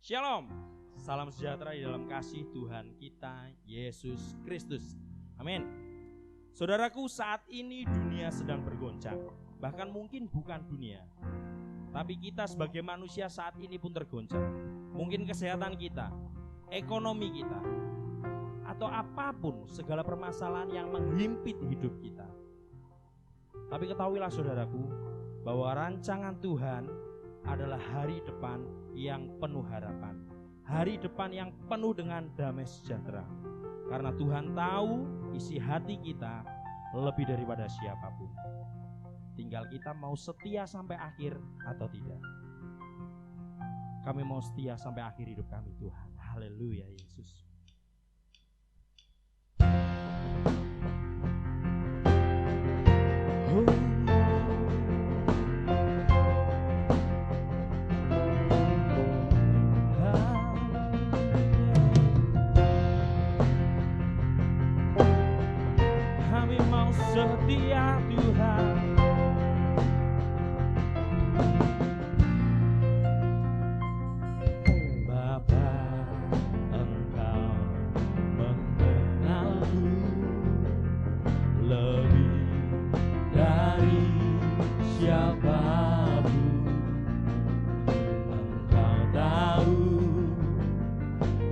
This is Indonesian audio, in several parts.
Shalom, salam sejahtera di dalam kasih Tuhan kita Yesus Kristus. Amin. Saudaraku, saat ini dunia sedang bergoncang. Bahkan mungkin bukan dunia, tapi kita sebagai manusia saat ini pun tergoncang. Mungkin kesehatan kita, ekonomi kita, atau apapun segala permasalahan yang menghimpit hidup kita. Tapi ketahuilah saudaraku, bahwa rancangan Tuhan adalah hari depan yang penuh harapan, hari depan yang penuh dengan damai sejahtera. Karena Tuhan tahu isi hati kita lebih daripada siapapun. Tinggal kita mau setia sampai akhir atau tidak. Kami mau setia sampai akhir hidup kami, Tuhan. Haleluya, Yesus. Setia Tuhan, Bapa, Engkau mengenalku lebih dari siapapun. Engkau tahu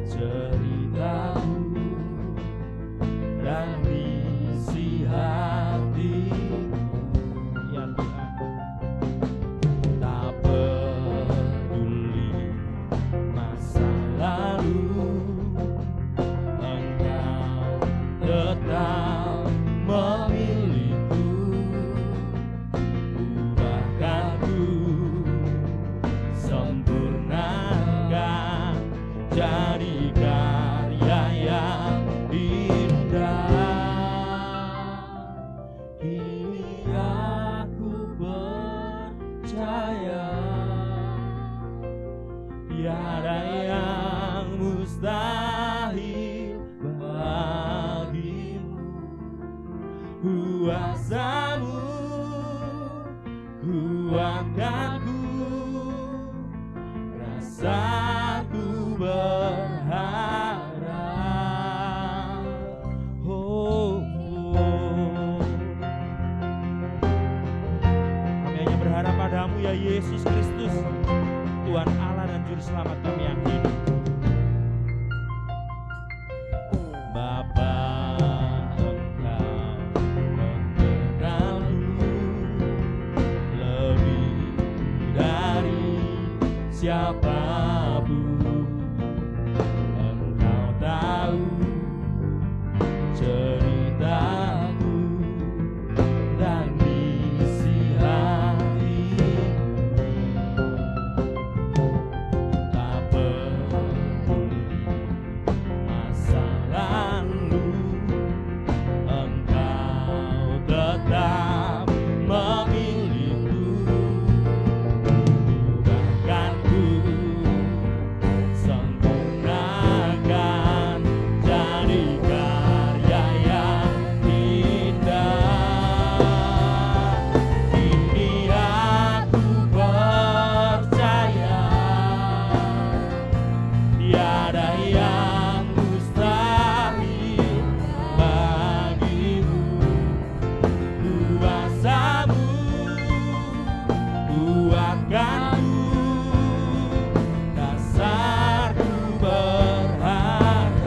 ceritaku dan isi hati. Ya Tuhan, tak peduli masa lalu, Engkau tetap memilihku. Ubahkanku, sempurnakan, jadi karya yang indah. Kini aku percaya tiada yang mustahil bagimu. Kuasamu kuatkanku, rasaku berharap. Oh, kami hanya berharap padamu ya Yesus Kristus, Tuhan Allah dan Juru Selamat kami yang hidup. Bapa, Engkau mengenalku lebih dari siapapun. Engkau tahu ceritaku dan isi hatiku. Tak peduli masa lalu, Engkau tetap memilihku. Ubahkanku, sempurnakan, jadi karya yang indah. Kini aku percaya tiada yang mustahil bagimu. Kuasamu kuatkanku, dasarku berharap.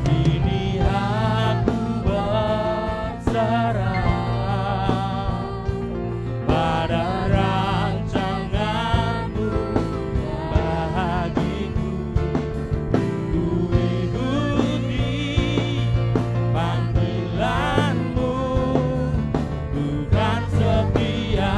Kini aku berserah pada rancanganmu bagiku. Ku ikuti panggilanmu, bukan setia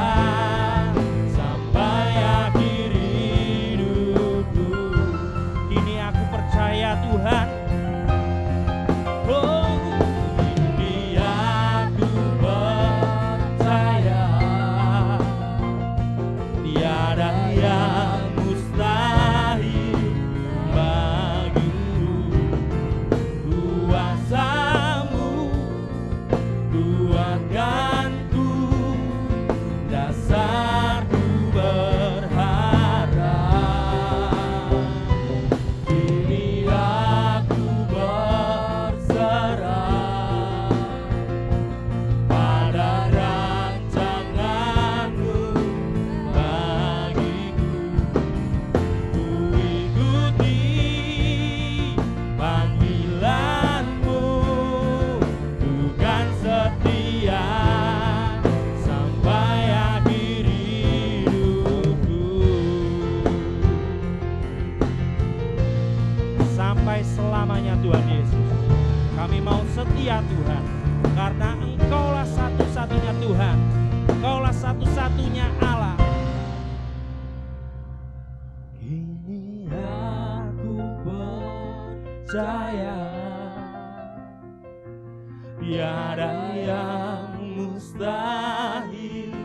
percaya tiada yang mustahil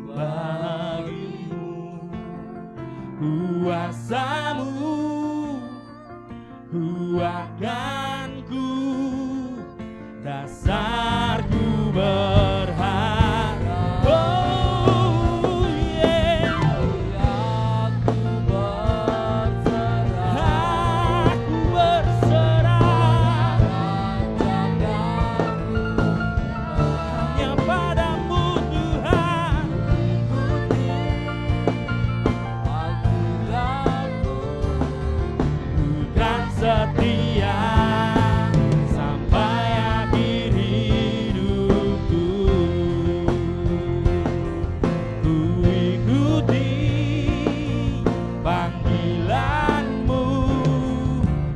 bagimu. Kuasamu kuatkanku, dasarku berharap. Oh yeah, aku berserah, hanya padamu Tuhan. Bukan setia sampai akhir hidupku. Ku ikuti panggilanmu,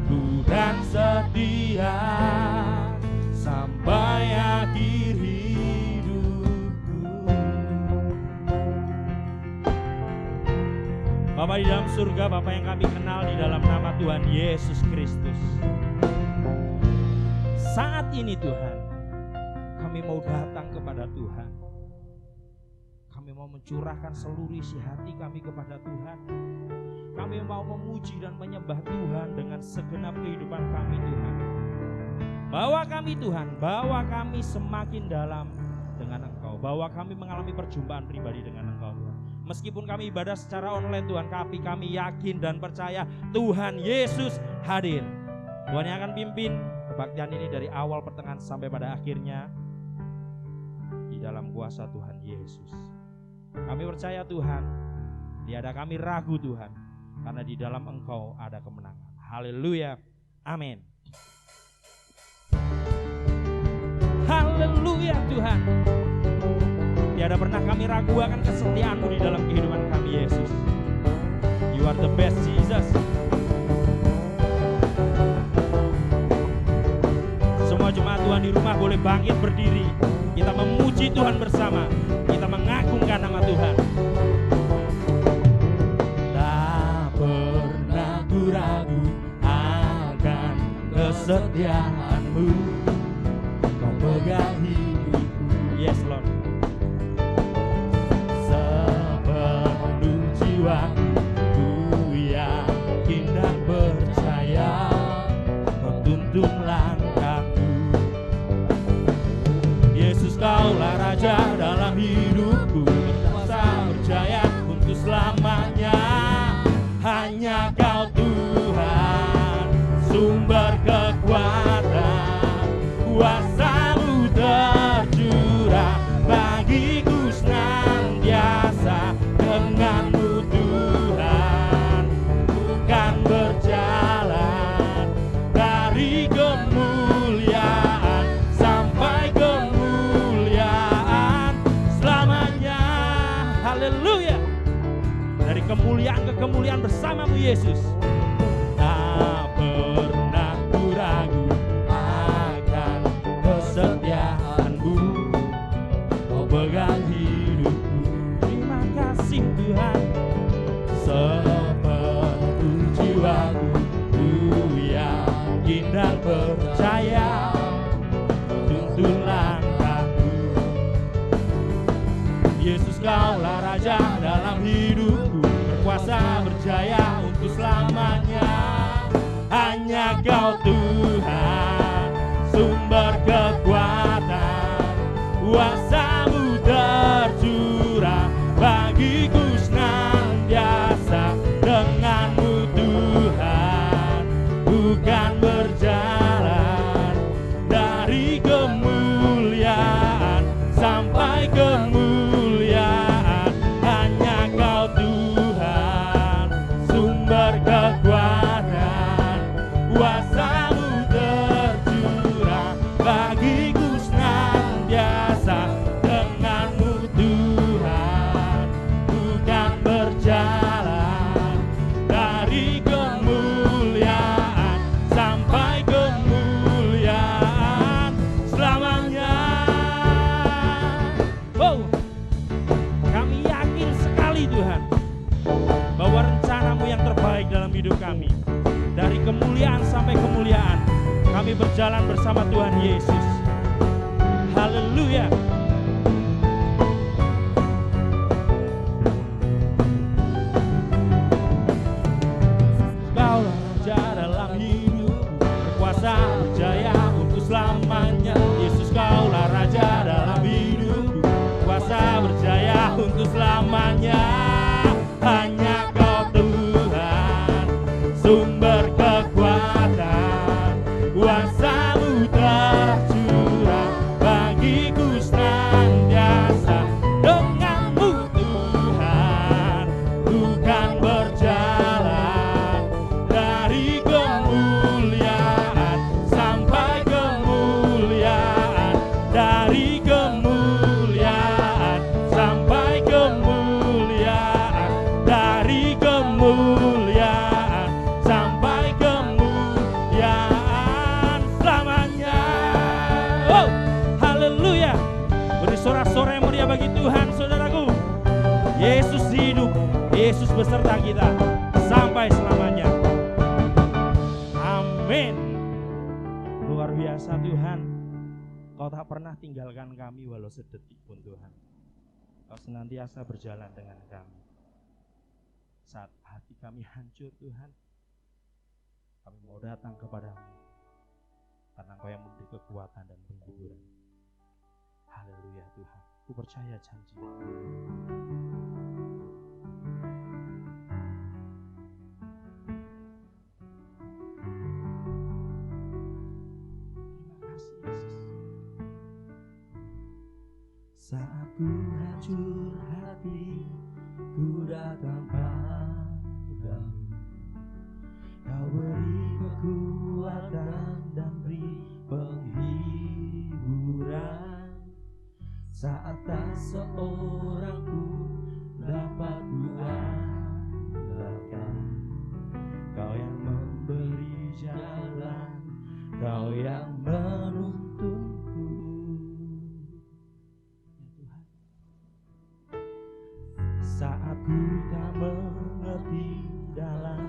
bukan setia sampai akhir hidupku. Bapa di dalam surga, Bapa yang kami kenal di dalam nama Tuhan Yesus Kristus, saat ini Tuhan, kami mau datang kepada Tuhan. Kami mau mencurahkan seluruh isi hati kami kepada Tuhan. Kami mau memuji dan menyembah Tuhan dengan segenap kehidupan kami Tuhan. Bawa kami Tuhan, bawa kami semakin dalam dengan Engkau. Bawa kami mengalami perjumpaan pribadi dengan Engkau Tuhan. Meskipun kami ibadah secara online Tuhan, tapi kami yakin dan percaya Tuhan Yesus hadir. Tuhan yang akan pimpin kebaktian ini dari awal, pertengahan sampai pada akhirnya di dalam kuasa Tuhan Yesus. Kami percaya Tuhan, tiada kami ragu Tuhan, karena di dalam Engkau ada kemenangan. Haleluya, amin. Haleluya Tuhan. Tiada pernah kami ragu akan kesetiaan-Mu di dalam kehidupan kami Yesus. You are the best Jesus. Semua jemaat Tuhan di rumah boleh bangkit berdiri. Kita memuji Tuhan bersama. Kita mengagungkan nama Tuhan. Tak pernah ku ragu akan kesetiaan-Mu. Kau pegang hidupku. Yes Lord. Sepenuh jiwa ku yakin dan percaya, Kau tuntun langkahku. Yesus, Kaulah Raja dalam hidupku, berkuasa berjaya untuk selamanya. Hanya Kau Tuhan, sumber kekuatan, kuasa-Mu tercurah bagiku senantiasa. Dengan-Mu Tuhan, bukan berjalan dari kemuliaan sampai kemuliaan selamanya. Haleluya. Dari kemuliaan ke kemuliaan bersama-Mu Yesus. Tak pernah ku ragu akan kesetiaan-Mu. Kau pegang hidupku. Terima kasih Tuhan. Sepenuh jiwaku ku yakin dan percaya, tuntun langkahku. Yesus, Kaulah Raja dalam hidupku, berkuasa berjaya untuk selamanya. Hanya Kau Tuhan, sumber kekuatan, kuasa-Mu tercurah bagiku senantiasa. Dengan-Mu Tuhan, bukan berjalan dari kemuliaan sampai kemuliaan. Hanya Kau Tuhan, sumber kekuatan, kuasa-Mu tercurah bagiku senantiasa. Dengan-Mu Tuhan, kami berjalan bersama Tuhan Yesus. Haleluya. Kau raja dalam hidup, berkuasa berjaya untuk selamanya. Yesus, Kaulah raja dalam hidup, berkuasa berjaya untuk selamanya. Hanya Kau Tuhan, sumber kekuatan, kuasa-Mu tercurah bagiku senantiasa. Denganmu Tuhan, bukan berjalan dari kemuliaan sampai kemuliaan, dari kemuliaan sampai kemuliaan, dari kemuliaan sampai kemuliaan selamanya. Oh, haleluya. Beri sorak-sorai mulia bagi Tuhan, saudaraku. Yesus hidup, Yesus beserta kita sampai selamanya. Amin. Luar biasa Tuhan. Kau tak pernah tinggalkan kami walau sedetik pun Tuhan. Kau senantiasa berjalan dengan kami. Saat hati kami hancur Tuhan, kami mau datang kepadamu, karena Kau yang memberi kekuatan dan penghiburan. Haleluya Tuhan, ku percaya janji. Terima kasih Yesus. Saat ku hancur hati, ku datang padamu. Kau beri kekuatan dan beri penghiburan. Saat tak seorang pun dapat ku andalkan, Kau yang memberi jalan, Kau yang menuntunku. Ya Tuhan, saat ku tak mengerti dalam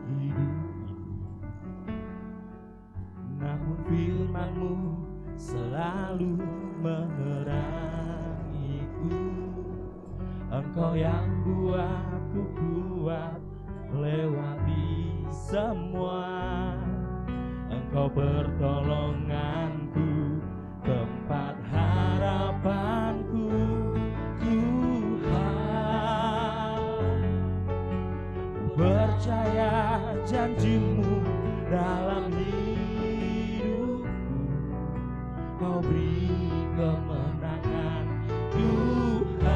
hidup ini, namun firman-Mu selalu menerangiku. Engkau yang buatku kuat lewati semua. Engkau pertolonganku, tempat harapanku, Tuhan. Ku percaya janji-Mu dalam hidupku. Kau beri kemenangan Tuhan.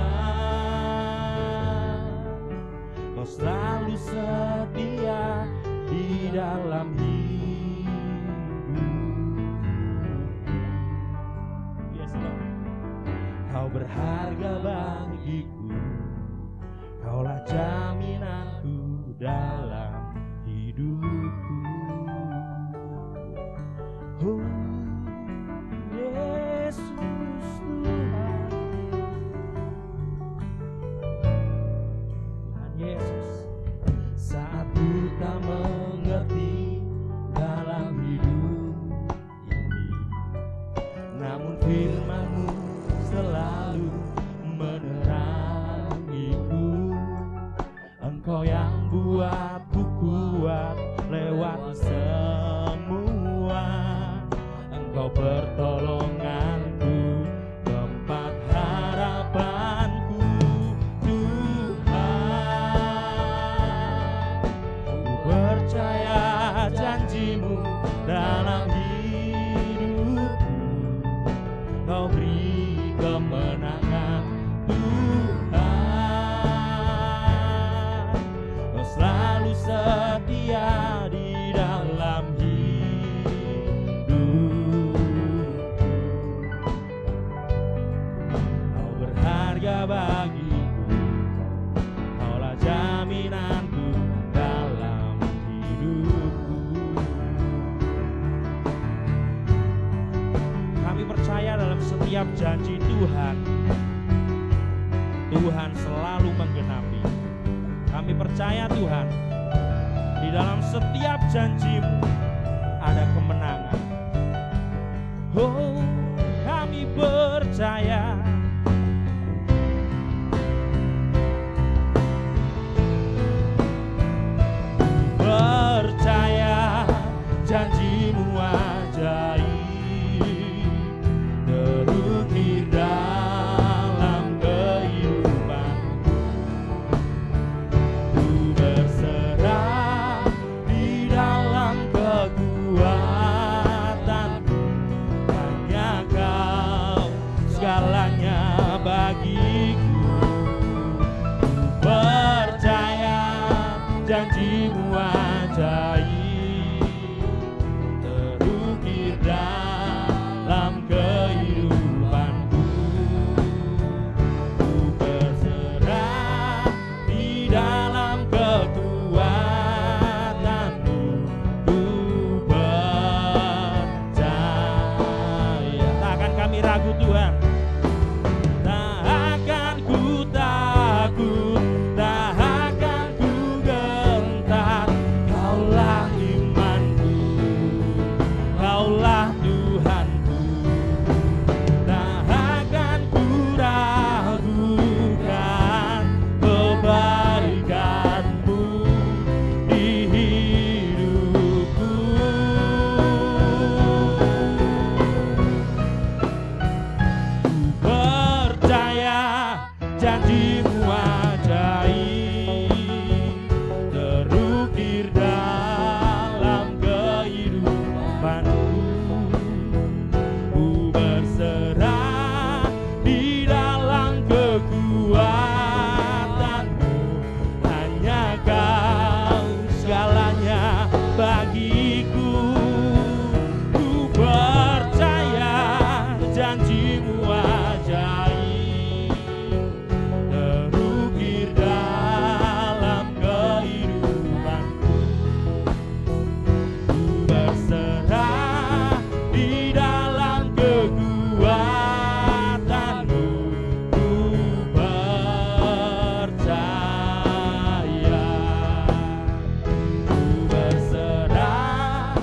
Kau selalu setia di dalam hidup. Yes, Lord. Kau berharga bagiku, Kaulah jaminanku dalam hidupku. Oh Yesus Tuhan, Tuhan Yesus. Saat ku tak mengerti dalam hidup ini, namun firman-Mu selalu menerangiku. Engkau yang buatku kuat lewat semua. Engkau pertolonganku, tempat harapanku, Tuhan. Ku percaya janji-Mu dalam hidupku. Kau beri kemenangan Tuhan. Kau selalu setia di dalam hidup. Kau berharga bagiku, Kaulah jaminanku dalam hidupku. Kami percaya dalam setiap janji Tuhan, Tuhan selalu menggenapi. Kami percaya Tuhan, di dalam setiap janji-Mu ada kemenangan, Oh, kami percaya. Percaya janjimu ajaib, terukir dalam kehidupanku. Ku berserah di dalam kekuatanku, hanya Kau segalanya bagiku. Ku percaya janjimu ajaib, terukir dalam kehidupanku. Ku berserah di dalam kekuatanmu. Ku percaya. Tak akan kami ragu Tuhan, tak akan ku takut, tak akan ku gentar. Kaulah imanku, Kaulah Tuhanku. Tak akan ku ragukan kebaikan-Mu di hidupku. Ku percaya janjimu ajaib, terukir dalam kehidupanku. Ku berserah di dalam kekuatanmu, hanya Kau segalanya bagiku. Ku percaya janjimu ajaib, terukir dalam kehidupanku. Ku berserah di dalam kekuatanmu. Ku percaya. Ku berserah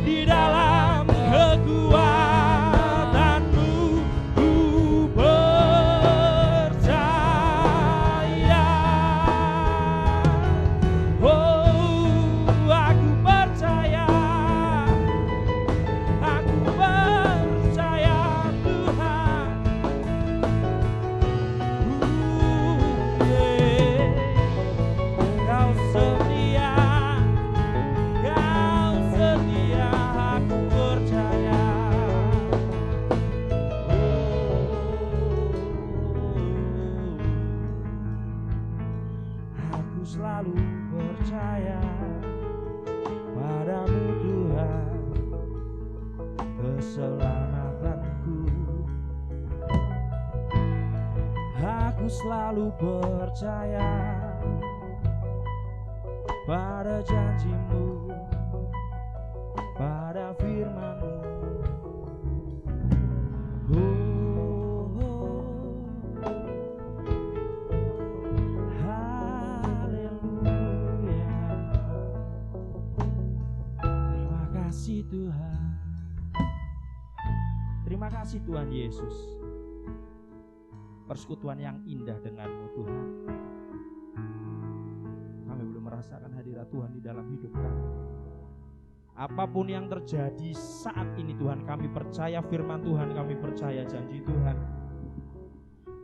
di dalam kekuatanmu. Ku percaya. Oh, aku percaya. Aku percaya Tuhan. Kau setia, Kau setia, aku percaya. Aku selalu percaya padamu Tuhan, keselamatanku. Aku selalu percaya pada janjimu, pada firman-Mu. Haleluya. Terima kasih Tuhan. Terima kasih Tuhan Yesus. Persekutuan yang indah denganmu Tuhan. Kami belum merasakan hadirat Tuhan di dalam hidup kami. Apapun yang terjadi saat ini Tuhan, kami percaya firman Tuhan, kami percaya janji Tuhan,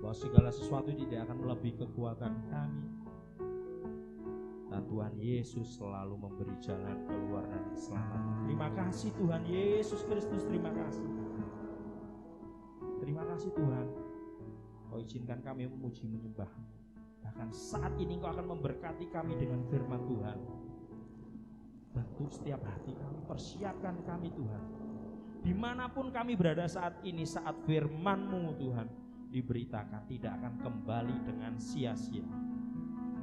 bahwa segala sesuatu tidak akan melebihi kekuatan kami. Dan Tuhan Yesus selalu memberi jalan keluar dan keselamatan. Terima kasih Tuhan Yesus Kristus, terima kasih. Terima kasih Tuhan. Kau izinkan kami memuji menyembah. Bahkan saat ini Kau akan memberkati kami dengan firman Tuhan. Bentuk setiap hati kami, persiapkan kami Tuhan. Dimanapun kami berada saat ini, saat firman-Mu Tuhan diberitakan, tidak akan kembali dengan sia-sia.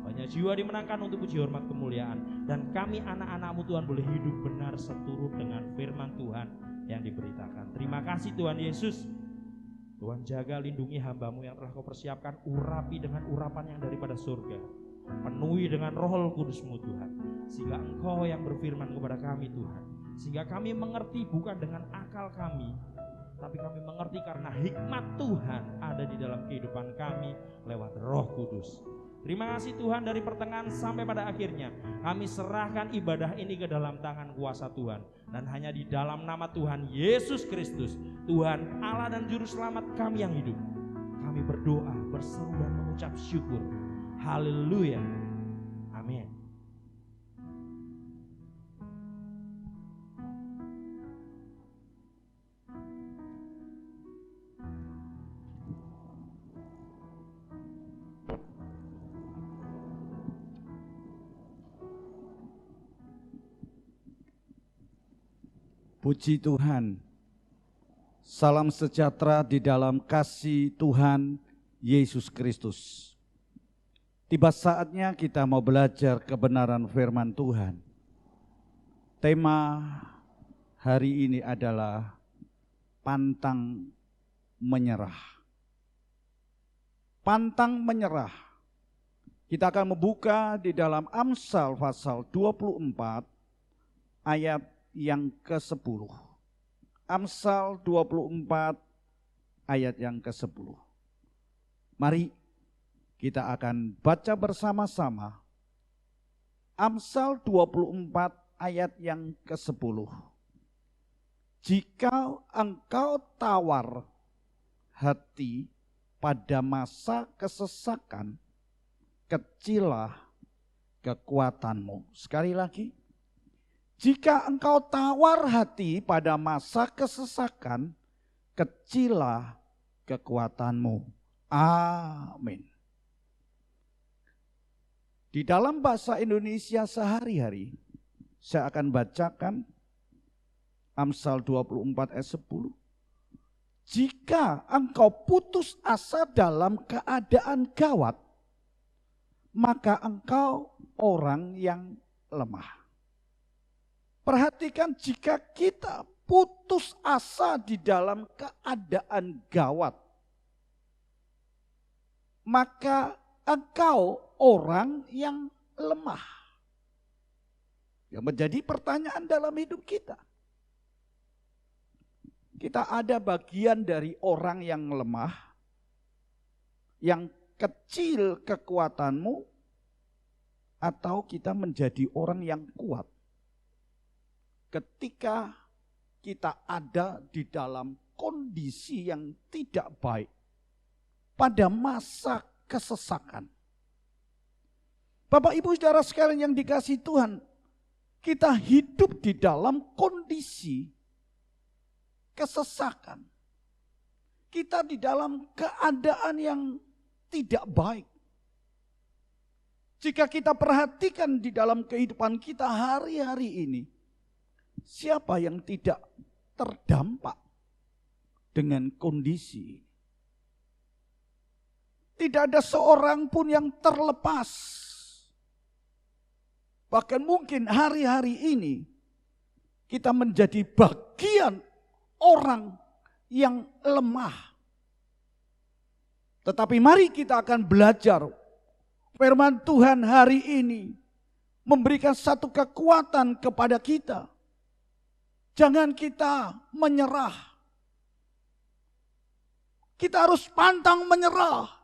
Banyak jiwa dimenangkan untuk puji hormat kemuliaan. Dan kami anak-anak-Mu Tuhan boleh hidup benar seturut dengan firman Tuhan yang diberitakan. Terima kasih Tuhan Yesus. Tuhan jaga lindungi hamba-Mu yang telah Kau persiapkan, urapi dengan urapan yang daripada surga. Penuhi dengan Roh Kudus-Mu Tuhan, sehingga Engkau yang berfirman kepada kami Tuhan, sehingga kami mengerti bukan dengan akal kami, tetapi kami mengerti karena hikmat Tuhan ada di dalam kehidupan kami lewat Roh Kudus. Terima kasih Tuhan, dari pertengahan sampai pada akhirnya kami serahkan ibadah ini ke dalam tangan kuasa Tuhan. Dan hanya di dalam nama Tuhan Yesus Kristus, Tuhan Allah dan Juru Selamat kami yang hidup, kami berdoa, berseru dan mengucap syukur. Haleluya. Amin. Puji Tuhan. Salam sejahtera di dalam kasih Tuhan Yesus Kristus. Tiba saatnya kita mau belajar kebenaran firman Tuhan. Tema hari ini adalah pantang menyerah. Pantang menyerah. Kita akan membuka di dalam Amsal pasal 24 ayat yang ke-10. Amsal 24 ayat yang ke-10. Mari kita akan baca bersama-sama Amsal 24 ayat yang ke-10. Jika engkau tawar hati pada masa kesesakan, kecillah kekuatanmu. Sekali lagi. Jika engkau tawar hati pada masa kesesakan, kecillah kekuatanmu. Amin. Di dalam bahasa Indonesia sehari-hari, saya akan bacakan Amsal 24 ayat 10. Jika engkau putus asa dalam keadaan gawat, maka engkau orang yang lemah. Perhatikan, jika kita putus asa di dalam keadaan gawat, maka engkau orang yang lemah. Yang menjadi pertanyaan dalam hidup kita. Kita ada bagian dari orang yang lemah, yang kecil kekuatanmu, atau kita menjadi orang yang kuat. Ketika kita ada di dalam kondisi yang tidak baik, pada masa kesesakan. Bapak Ibu Saudara sekalian yang dikasihi Tuhan, kita hidup di dalam kondisi kesesakan. Kita di dalam keadaan yang tidak baik. Jika kita perhatikan di dalam kehidupan kita hari-hari ini, siapa yang tidak terdampak dengan kondisi? Tidak ada seorang pun yang terlepas. Bahkan mungkin hari-hari ini kita menjadi bagian orang yang lemah. Tetapi mari kita akan belajar firman Tuhan hari ini memberikan satu kekuatan kepada kita. Jangan kita menyerah. Kita harus pantang menyerah.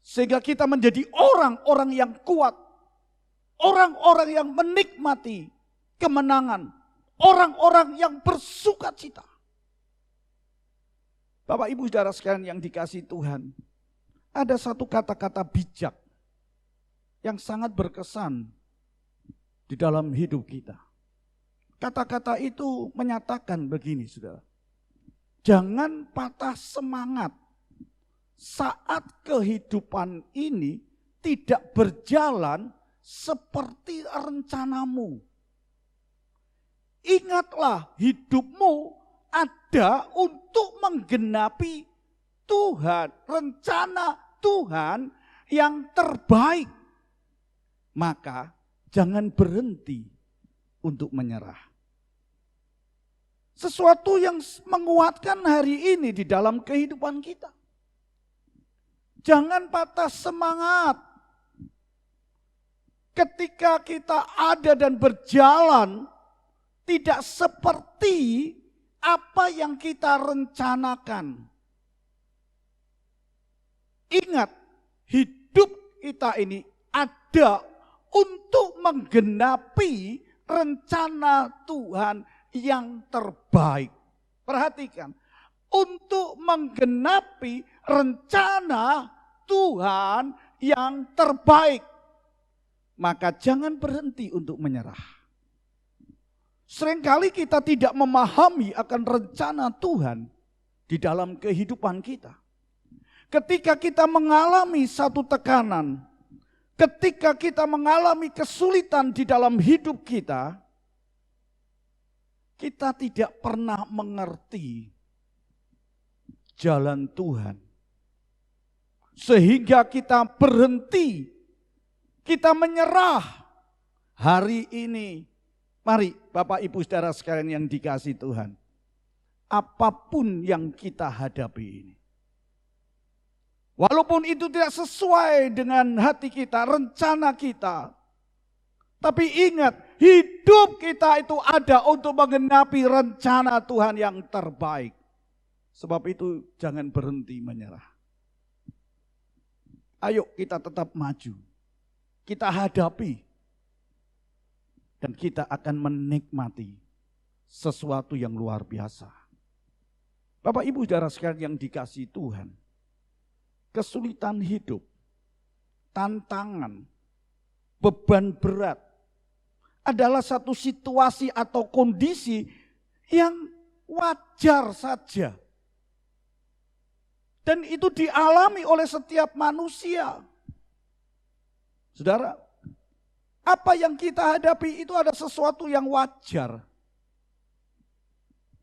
Sehingga kita menjadi orang-orang yang kuat. Orang-orang yang menikmati kemenangan. Orang-orang yang bersukacita. Bapak Ibu Saudara sekalian yang dikasihi Tuhan. Ada satu kata-kata bijak yang sangat berkesan di dalam hidup kita. Kata-kata itu menyatakan begini, saudara. Jangan patah semangat saat kehidupan ini tidak berjalan seperti rencanamu. Ingatlah, hidupmu ada untuk menggenapi Tuhan, rencana Tuhan yang terbaik. Maka jangan berhenti untuk menyerah. Sesuatu yang menguatkan hari ini di dalam kehidupan kita. Jangan patah semangat. Ketika kita ada dan berjalan tidak seperti apa yang kita rencanakan. Ingat, hidup kita ini ada untuk menggenapi rencana Tuhan yang terbaik. Perhatikan, untuk menggenapi rencana Tuhan yang terbaik. Maka jangan berhenti untuk menyerah. Seringkali kita tidak memahami akan rencana Tuhan di dalam kehidupan kita. Ketika kita mengalami satu tekanan, ketika kita mengalami kesulitan di dalam hidup kita, kita tidak pernah mengerti jalan Tuhan. Sehingga kita berhenti, kita menyerah. Hari ini, mari Bapak Ibu Saudara sekalian yang dikasihi Tuhan, apapun yang kita hadapi ini, walaupun itu tidak sesuai dengan hati kita, rencana kita, tapi ingat, hidup kita itu ada untuk menggenapi rencana Tuhan yang terbaik. Sebab itu jangan berhenti menyerah. Ayo kita tetap maju. Kita hadapi. Dan kita akan menikmati sesuatu yang luar biasa. Bapak Ibu Saudara sekalian yang dikasihi Tuhan, kesulitan hidup, tantangan, beban berat adalah satu situasi atau kondisi yang wajar saja. Dan itu dialami oleh setiap manusia. Saudara, apa yang kita hadapi itu ada sesuatu yang wajar.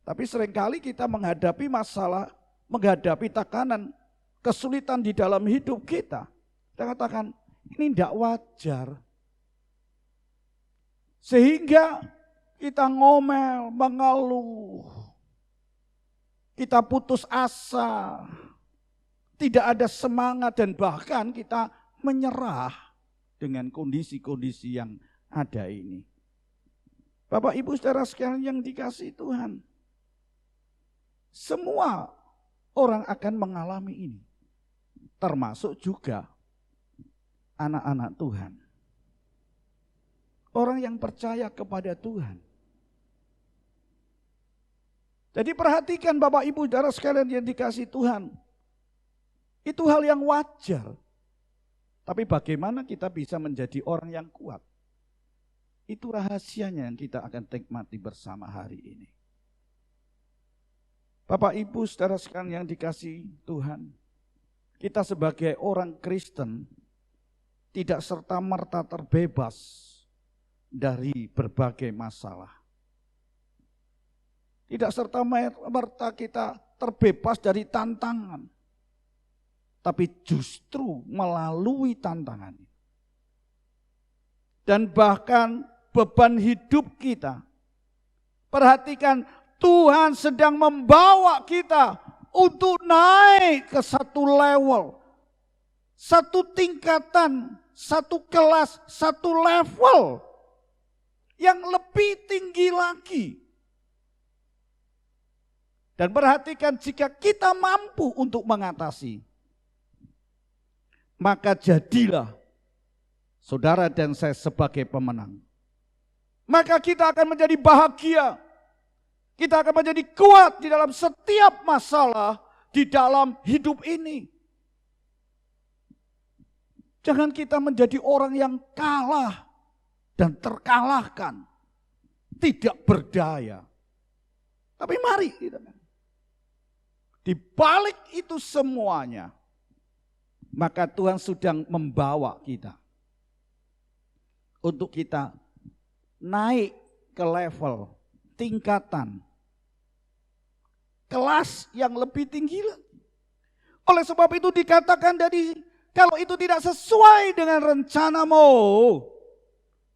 Tapi seringkali kita menghadapi masalah, menghadapi tekanan, kesulitan di dalam hidup kita. Kita katakan, ini tidak wajar. Sehingga kita ngomel, mengeluh. Kita putus asa. Tidak ada semangat dan bahkan kita menyerah dengan kondisi-kondisi yang ada ini. Bapak Ibu Saudara sekalian yang dikasihi Tuhan. Semua orang akan mengalami ini. Termasuk juga anak-anak Tuhan. Orang yang percaya kepada Tuhan. Jadi perhatikan Bapak Ibu Saudara sekalian yang dikasihi Tuhan. Itu hal yang wajar. Tapi bagaimana kita bisa menjadi orang yang kuat? Itu rahasianya yang kita akan nikmati bersama hari ini. Bapak Ibu Saudara sekalian yang dikasihi Tuhan. Kita sebagai orang Kristen tidak serta-merta terbebas dari berbagai masalah. Tidak serta-merta kita terbebas dari tantangan. Tapi justru melalui tantangan. Dan bahkan beban hidup kita. Perhatikan, Tuhan sedang membawa kita untuk naik ke satu level. Satu tingkatan, satu kelas, satu level. Yang lebih tinggi lagi. Dan perhatikan jika kita mampu untuk mengatasi. Maka jadilah saudara dan saya sebagai pemenang. Maka kita akan menjadi bahagia. Kita akan menjadi kuat di dalam setiap masalah di dalam hidup ini. Jangan kita menjadi orang yang kalah dan terkalahkan. Tidak berdaya. Tapi mari kita. Di balik itu semuanya. Maka Tuhan sedang membawa kita. Untuk kita naik ke level, tingkatan, kelas yang lebih tinggi lagi. Oleh sebab itu dikatakan dari, kalau itu tidak sesuai dengan rencanamu,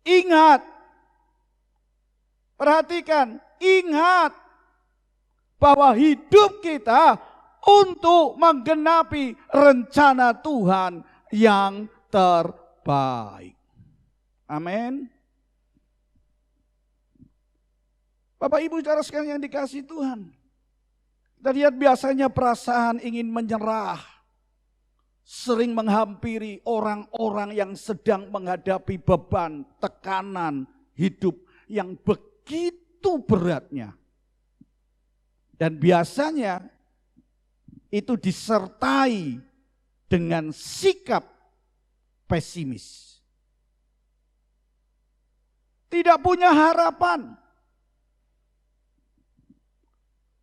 ingat, perhatikan, ingat bahwa hidup kita untuk menggenapi rencana Tuhan yang terbaik. Amin. Bapak Ibu saudara sekalian yang dikasihi Tuhan. Kita lihat biasanya perasaan ingin menyerah sering menghampiri orang-orang yang sedang menghadapi beban, tekanan hidup yang begitu beratnya. Dan biasanya itu disertai dengan sikap pesimis. Tidak punya harapan.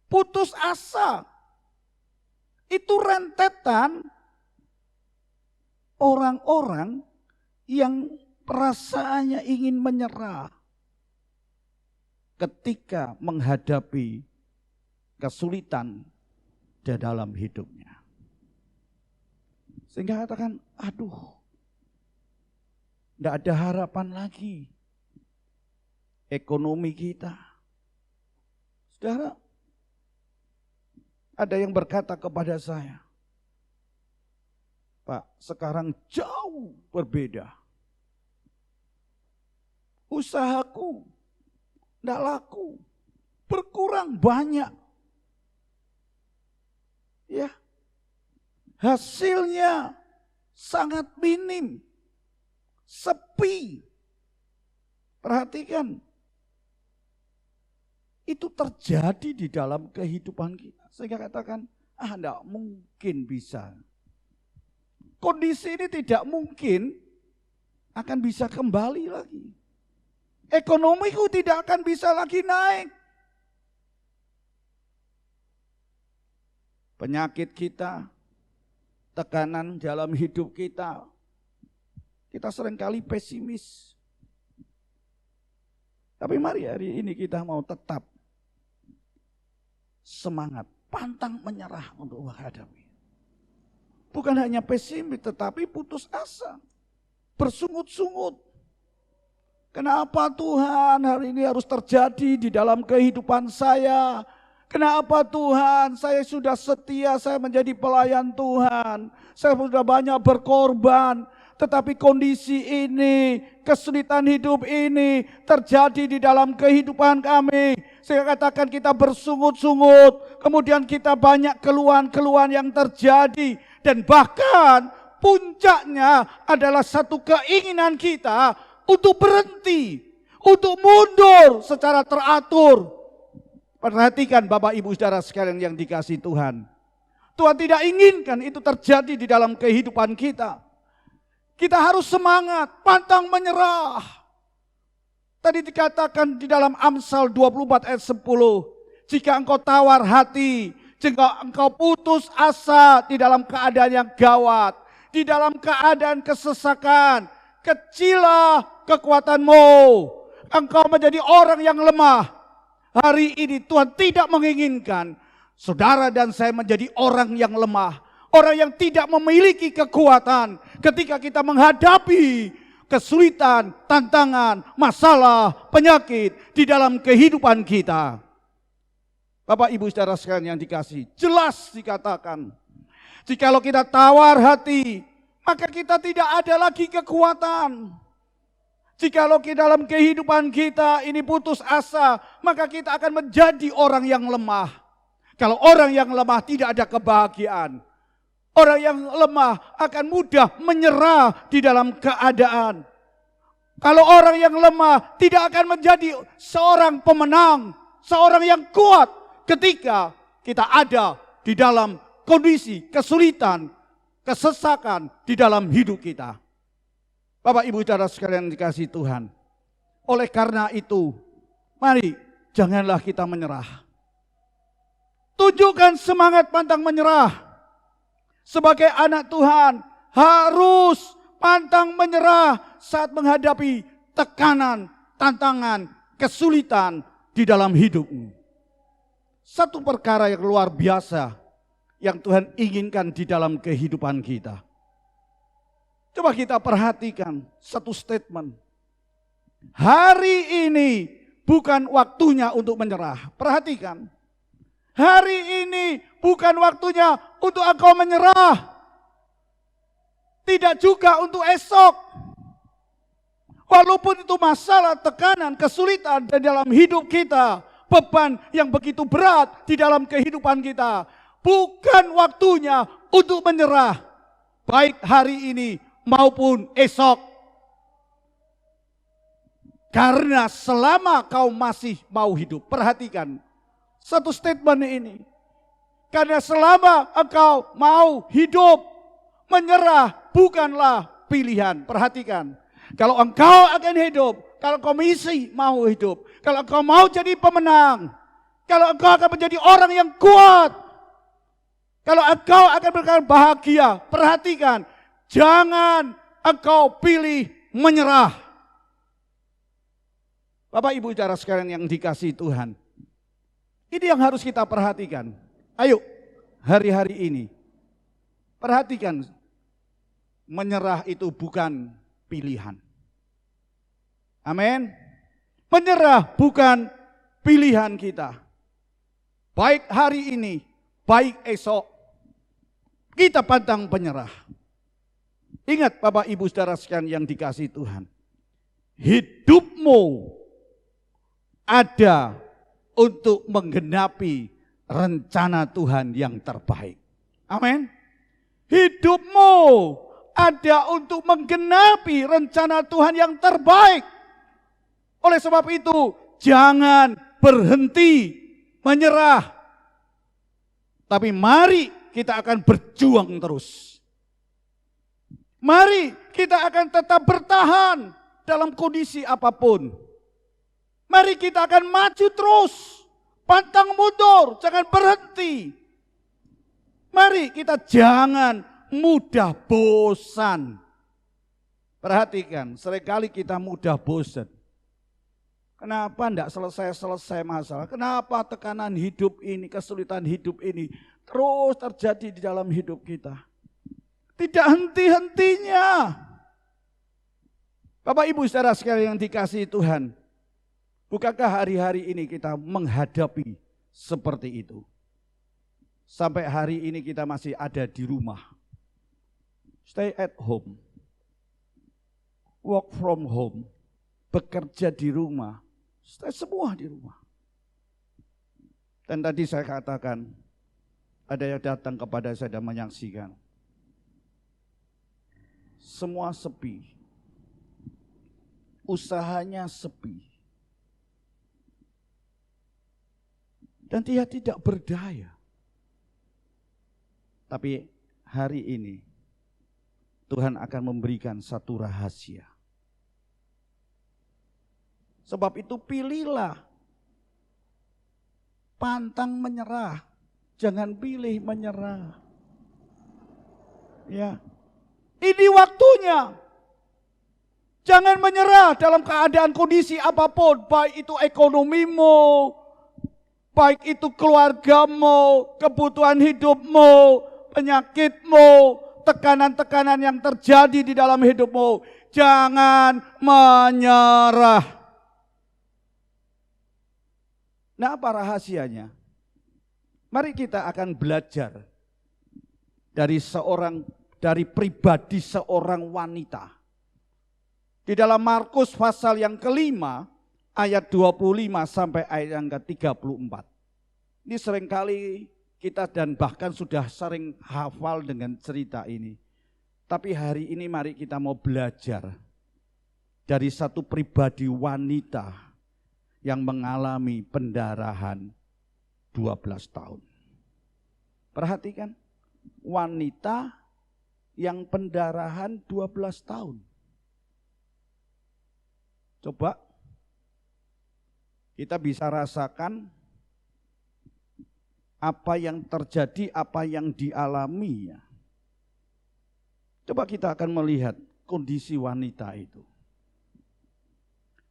Putus asa. Itu rentetan orang-orang yang perasaannya ingin menyerah ketika menghadapi kesulitan di dalam hidupnya. Sehingga katakan, aduh, tidak ada harapan lagi. Ekonomi kita. Saudara, ada yang berkata kepada saya, Pak, sekarang jauh berbeda. Usahaku tidak laku, berkurang banyak. Ya, hasilnya sangat minim, sepi. Perhatikan, itu terjadi di dalam kehidupan kita. Sehingga katakan, tidak mungkin bisa. Kondisi ini tidak mungkin akan bisa kembali lagi. Ekonomiku tidak akan bisa lagi naik. Penyakit kita, tekanan dalam hidup kita seringkali pesimis. Tapi mari hari ini kita mau tetap semangat, pantang menyerah untuk menghadapi. Bukan hanya pesimis tetapi putus asa, bersungut-sungut. Kenapa Tuhan hari ini harus terjadi di dalam kehidupan saya? Kenapa Tuhan, saya sudah setia, saya menjadi pelayan Tuhan. Saya sudah banyak berkorban. Tetapi kondisi ini, kesulitan hidup ini terjadi di dalam kehidupan kami. Saya katakan kita bersungut-sungut. Kemudian kita banyak keluhan-keluhan yang terjadi. Dan bahkan puncaknya adalah satu keinginan kita untuk berhenti. Untuk mundur secara teratur. Perhatikan Bapak Ibu Saudara sekalian yang dikasihi Tuhan. Tuhan tidak inginkan itu terjadi di dalam kehidupan kita. Kita harus semangat, pantang menyerah. Tadi dikatakan di dalam Amsal 24 ayat 10. Jika engkau tawar hati, jika engkau putus asa di dalam keadaan yang gawat, di dalam keadaan kesesakan, kecilah kekuatanmu. Engkau menjadi orang yang lemah. Hari ini Tuhan tidak menginginkan saudara dan saya menjadi orang yang lemah. Orang yang tidak memiliki kekuatan ketika kita menghadapi kesulitan, tantangan, masalah, penyakit di dalam kehidupan kita. Bapak Ibu Saudara sekalian yang dikasihi, jelas dikatakan, jikalau kita tawar hati, maka kita tidak ada lagi kekuatan. Jikalau di dalam kehidupan kita ini putus asa, maka kita akan menjadi orang yang lemah. Kalau orang yang lemah tidak ada kebahagiaan. Orang yang lemah akan mudah menyerah di dalam keadaan. Kalau orang yang lemah tidak akan menjadi seorang pemenang, seorang yang kuat ketika kita ada di dalam kondisi kesulitan, kesesakan di dalam hidup kita. Bapak Ibu Saudara sekalian dikasihi Tuhan. Oleh karena itu, mari janganlah kita menyerah. Tunjukkan semangat pantang menyerah. Sebagai anak Tuhan harus pantang menyerah saat menghadapi tekanan, tantangan, kesulitan di dalam hidupmu. Satu perkara yang luar biasa yang Tuhan inginkan di dalam kehidupan kita. Coba kita perhatikan satu statement. Hari ini bukan waktunya untuk menyerah. Perhatikan. Hari ini bukan waktunya untuk engkau menyerah. Tidak juga untuk esok. Walaupun itu masalah, tekanan, kesulitan di dalam hidup kita. beban yang begitu berat di dalam kehidupan kita. Bukan waktunya untuk menyerah, baik hari ini maupun esok. Karena selama kau masih mau hidup, perhatikan satu statement ini. Karena selama engkau mau hidup, menyerah bukanlah pilihan. Perhatikan, kalau engkau akan hidup, kalau kau mau hidup, kalau engkau mau jadi pemenang, kalau engkau akan menjadi orang yang kuat, kalau engkau akan berkata bahagia, perhatikan, jangan engkau pilih menyerah. Bapak Ibu saudara sekalian yang dikasihi Tuhan, ini yang harus kita perhatikan. Ayo, hari-hari ini, perhatikan, menyerah itu bukan pilihan. Amin. Menyerah bukan pilihan kita. Baik hari ini, baik esok, kita pantang penyerah. Ingat Bapak Ibu saudara sekalian yang dikasihi Tuhan, hidupmu ada untuk menggenapi rencana Tuhan yang terbaik. Amin. Hidupmu ada untuk menggenapi rencana Tuhan yang terbaik. Oleh sebab itu, jangan berhenti menyerah. Tapi mari kita akan berjuang terus. Mari kita akan tetap bertahan dalam kondisi apapun. Mari kita akan maju terus, pantang mundur, jangan berhenti. Mari kita jangan mudah bosan. Perhatikan, seringkali kita mudah bosan. Kenapa tidak selesai-selesai masalah? Kenapa tekanan hidup ini, kesulitan hidup ini terus terjadi di dalam hidup kita? Tidak henti-hentinya. Bapak Ibu saudara sekalian yang dikasihi Tuhan, bukankah hari-hari ini kita menghadapi seperti itu? Sampai hari ini kita masih ada di rumah. Stay at home. Work from home. Bekerja di rumah. Stay semua di rumah. Dan tadi saya katakan, ada yang datang kepada saya dan menyaksikan. Semua sepi. Usahanya sepi. Dan dia tidak berdaya. Tapi hari ini Tuhan akan memberikan satu rahasia. Sebab itu pilihlah, pantang menyerah, jangan pilih menyerah. Ya, ini waktunya. Jangan menyerah dalam keadaan kondisi apapun, baik itu ekonomimu, baik itu keluargamu, kebutuhan hidupmu, penyakitmu, tekanan-tekanan yang terjadi di dalam hidupmu. Jangan menyerah. Nah, apa rahasianya? Mari kita akan belajar dari pribadi seorang wanita. Di dalam Markus pasal yang kelima, ayat 25 sampai ayat yang ke-34. Ini seringkali kita dan bahkan sudah sering hafal dengan cerita ini. Tapi hari ini mari kita mau belajar dari satu pribadi wanita yang mengalami pendarahan 12 tahun. Perhatikan, wanita yang pendarahan 12 tahun. Coba kita bisa rasakan apa yang terjadi, apa yang dialaminya. Coba kita akan melihat kondisi wanita itu.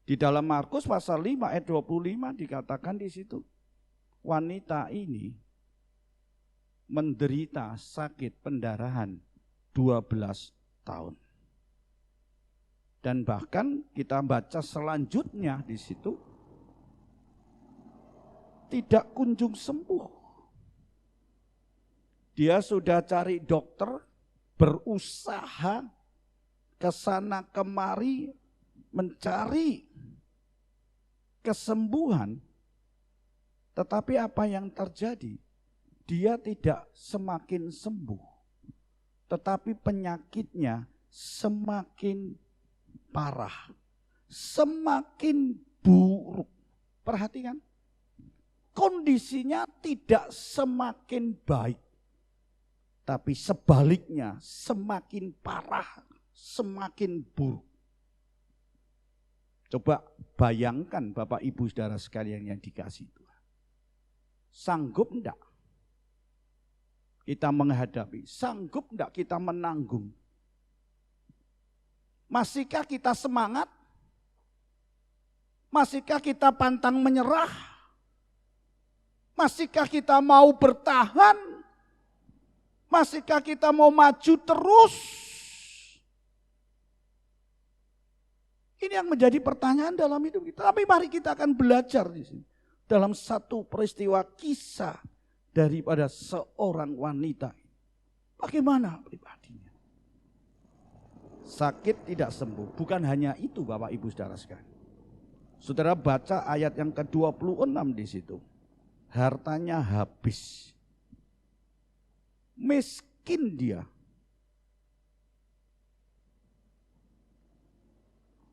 Di dalam Markus pasal 5 ayat 25 dikatakan di situ, wanita ini menderita sakit pendarahan 12 tahun. Dan bahkan kita baca selanjutnya di situ, tidak kunjung sembuh. Dia sudah cari dokter, berusaha ke sana kemari mencari kesembuhan, Tetapi apa yang terjadi? Dia tidak semakin sembuh, tetapi penyakitnya semakin parah, semakin buruk. Perhatikan, kondisinya tidak semakin baik, tapi sebaliknya semakin parah, semakin buruk. Coba bayangkan Bapak Ibu Saudara sekalian yang dikasihi Tuhan. Sanggup enggak kita menghadapi? Sanggup enggak kita menanggung? Masihkah kita semangat? Masihkah kita pantang menyerah? Masihkah kita mau bertahan? Masihkah kita mau maju terus? Ini yang menjadi pertanyaan dalam hidup kita. Tapi mari kita akan belajar di sini. Dalam satu peristiwa kisah daripada seorang wanita. Bagaimana pribadinya? Sakit tidak sembuh. Bukan hanya itu Bapak Ibu Saudara sekalian. Saudara baca ayat yang ke-26 di situ. Hartanya habis. Miskin dia.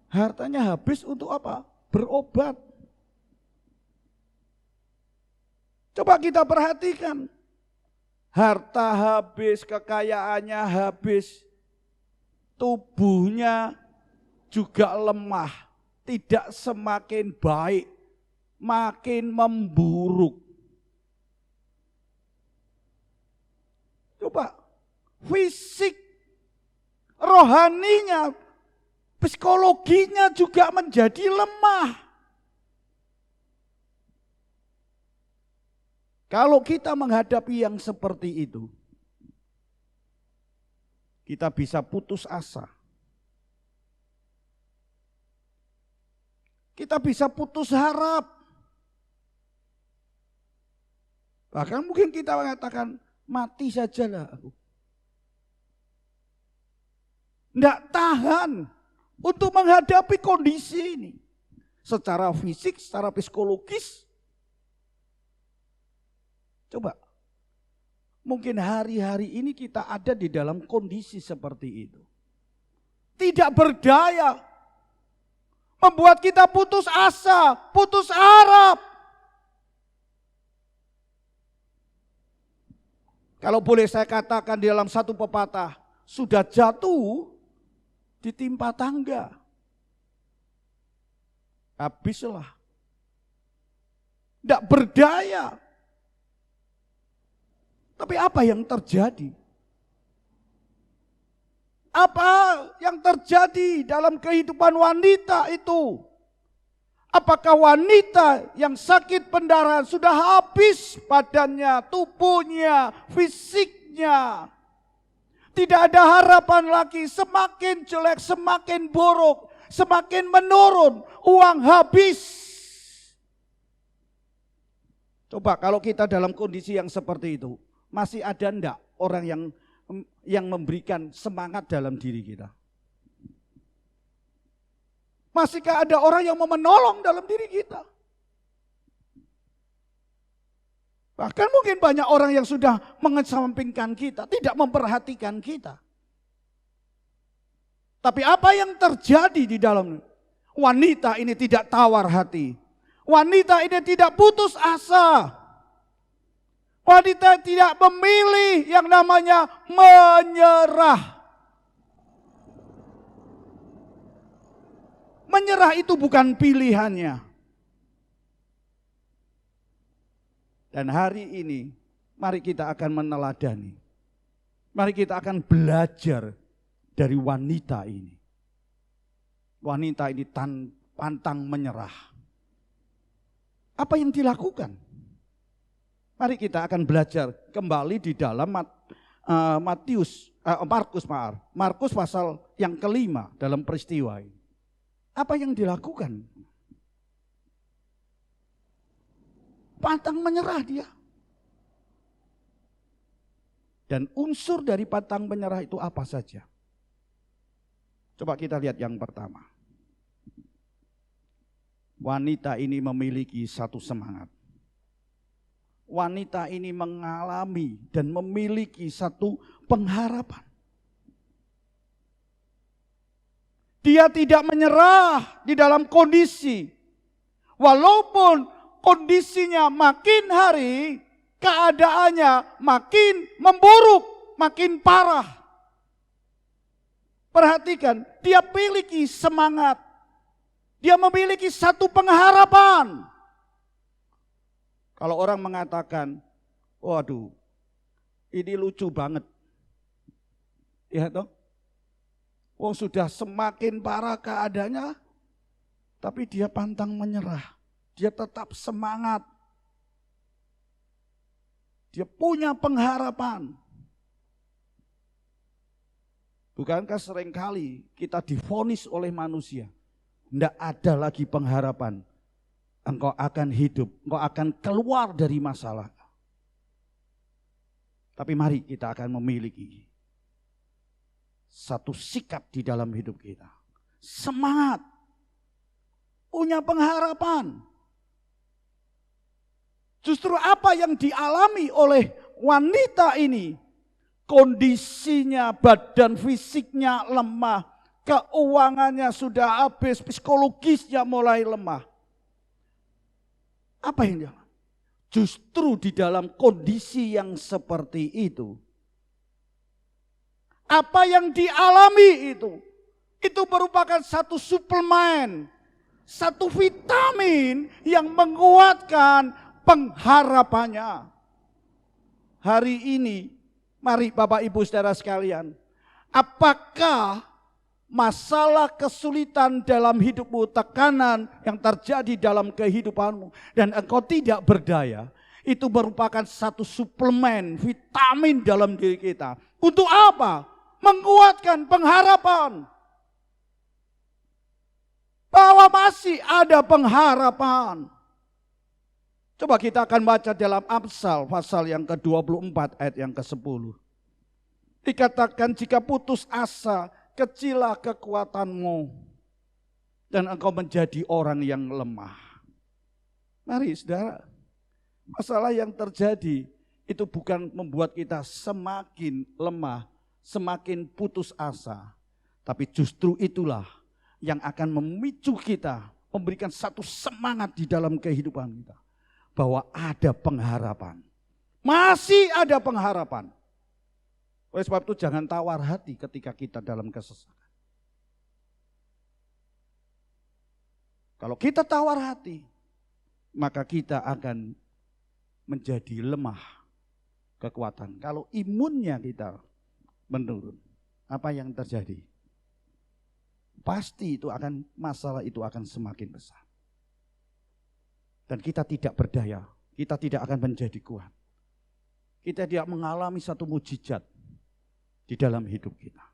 Hartanya habis untuk apa? Berobat. Coba kita perhatikan. Harta habis, kekayaannya habis. Tubuhnya juga lemah. Tidak semakin baik. Makin memburuk. Coba. Fisik. Rohaninya. Psikologinya juga menjadi lemah. Kalau kita menghadapi yang seperti itu, kita bisa putus asa. Kita bisa putus harap. Bahkan mungkin kita mengatakan, mati sajalah aku. Tidak tahan untuk menghadapi kondisi ini. Secara fisik, secara psikologis. Coba, mungkin hari-hari ini kita ada di dalam kondisi seperti itu. Tidak berdaya. Membuat kita putus asa, putus harap. Kalau boleh saya katakan di dalam satu pepatah, sudah jatuh, ditimpa tangga. Habislah. Tidak berdaya. Tapi apa yang terjadi? Apa yang terjadi dalam kehidupan wanita itu? Apakah wanita yang sakit pendarahan sudah habis badannya, tubuhnya, fisiknya? Tidak ada harapan lagi, semakin jelek, semakin buruk, semakin menurun, uang habis. Coba kalau kita dalam kondisi yang seperti itu, masih ada enggak orang yang memberikan semangat dalam diri kita? Masihkah ada orang yang mau menolong dalam diri kita? Bahkan mungkin banyak orang yang sudah mengesampingkan kita, tidak memperhatikan kita. Tapi apa yang terjadi di dalam wanita ini tidak tawar hati. Wanita ini tidak putus asa. Wanita tidak memilih yang namanya menyerah. Menyerah itu bukan pilihannya. Dan hari ini, mari kita akan meneladani. Mari kita akan belajar dari wanita ini. Wanita ini pantang menyerah. Apa yang dilakukan? Mari kita akan belajar kembali di dalam Markus pasal yang kelima dalam peristiwa ini. Apa yang dilakukan? Pantang menyerah dia. Dan unsur dari pantang menyerah itu apa saja? Coba kita lihat yang pertama. Wanita ini memiliki satu semangat. wanita ini mengalami dan memiliki satu pengharapan. Dia tidak menyerah di dalam kondisi. Walaupun kondisinya makin hari, keadaannya makin memburuk, makin parah. Perhatikan, dia memiliki semangat. Dia memiliki satu pengharapan. Kalau orang mengatakan, waduh, ini lucu banget. Ya toh? Wong sudah semakin parah keadaannya, tapi dia pantang menyerah. Dia tetap semangat. Dia punya pengharapan. Bukankah seringkali kita divonis oleh manusia? Tidak ada lagi pengharapan. Engkau akan hidup, engkau akan keluar dari masalah. Tapi mari kita akan memiliki satu sikap di dalam hidup kita. Semangat. Punya pengharapan. Justru apa yang dialami oleh wanita ini, kondisinya, badan fisiknya lemah, keuangannya sudah habis, psikologisnya mulai lemah. Apa yang dia? Justru di dalam kondisi yang seperti itu, apa yang dialami itu merupakan satu suplemen, satu vitamin yang menguatkan pengharapannya. Hari ini, mari Bapak Ibu Saudara sekalian, apakah masalah kesulitan dalam hidupmu, tekanan yang terjadi dalam kehidupanmu, dan engkau tidak berdaya, itu merupakan satu suplemen, vitamin dalam diri kita. Untuk apa? Menguatkan pengharapan. Bahwa masih ada pengharapan. Coba kita akan baca dalam Amsal pasal yang ke-24 ayat yang ke-10. Dikatakan jika putus asa, kecillah kekuatanmu dan engkau menjadi orang yang lemah. Mari saudara, masalah yang terjadi itu bukan membuat kita semakin lemah, semakin putus asa. Tapi justru itulah yang akan memicu kita, memberikan satu semangat di dalam kehidupan kita. Bahwa ada pengharapan. Masih ada pengharapan. Oleh sebab itu jangan tawar hati ketika kita dalam kesesakan. Kalau kita tawar hati, maka kita akan menjadi lemah kekuatan. Kalau imunnya kita menurun, apa yang terjadi? Pasti masalah itu akan semakin besar. Dan kita tidak berdaya, kita tidak akan menjadi kuat. Kita tidak mengalami satu mujizat di dalam hidup kita.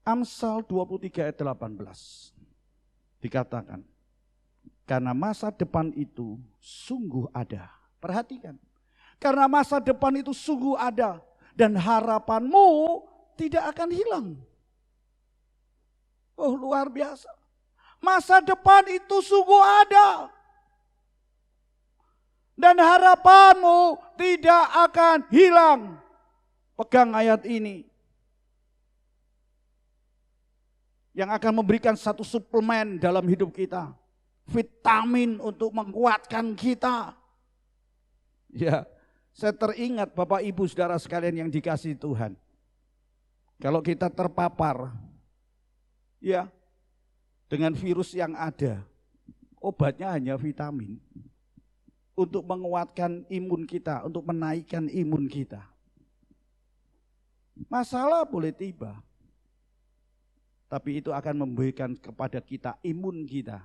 Amsal 23 ayat 18 dikatakan, karena masa depan itu sungguh ada. Perhatikan, karena masa depan itu sungguh ada dan harapanmu tidak akan hilang. Oh, luar biasa. Masa depan itu sungguh ada. Dan harapanmu tidak akan hilang. Pegang ayat ini. Yang akan memberikan satu suplemen dalam hidup kita. Vitamin untuk menguatkan kita. Ya, saya teringat Bapak Ibu Saudara sekalian yang dikasihi Tuhan. Kalau kita terpapar, ya, dengan virus yang ada, obatnya hanya vitamin. Untuk menguatkan imun kita, untuk menaikkan imun kita. Masalah boleh tiba, tapi itu akan memberikan kepada kita imun kita,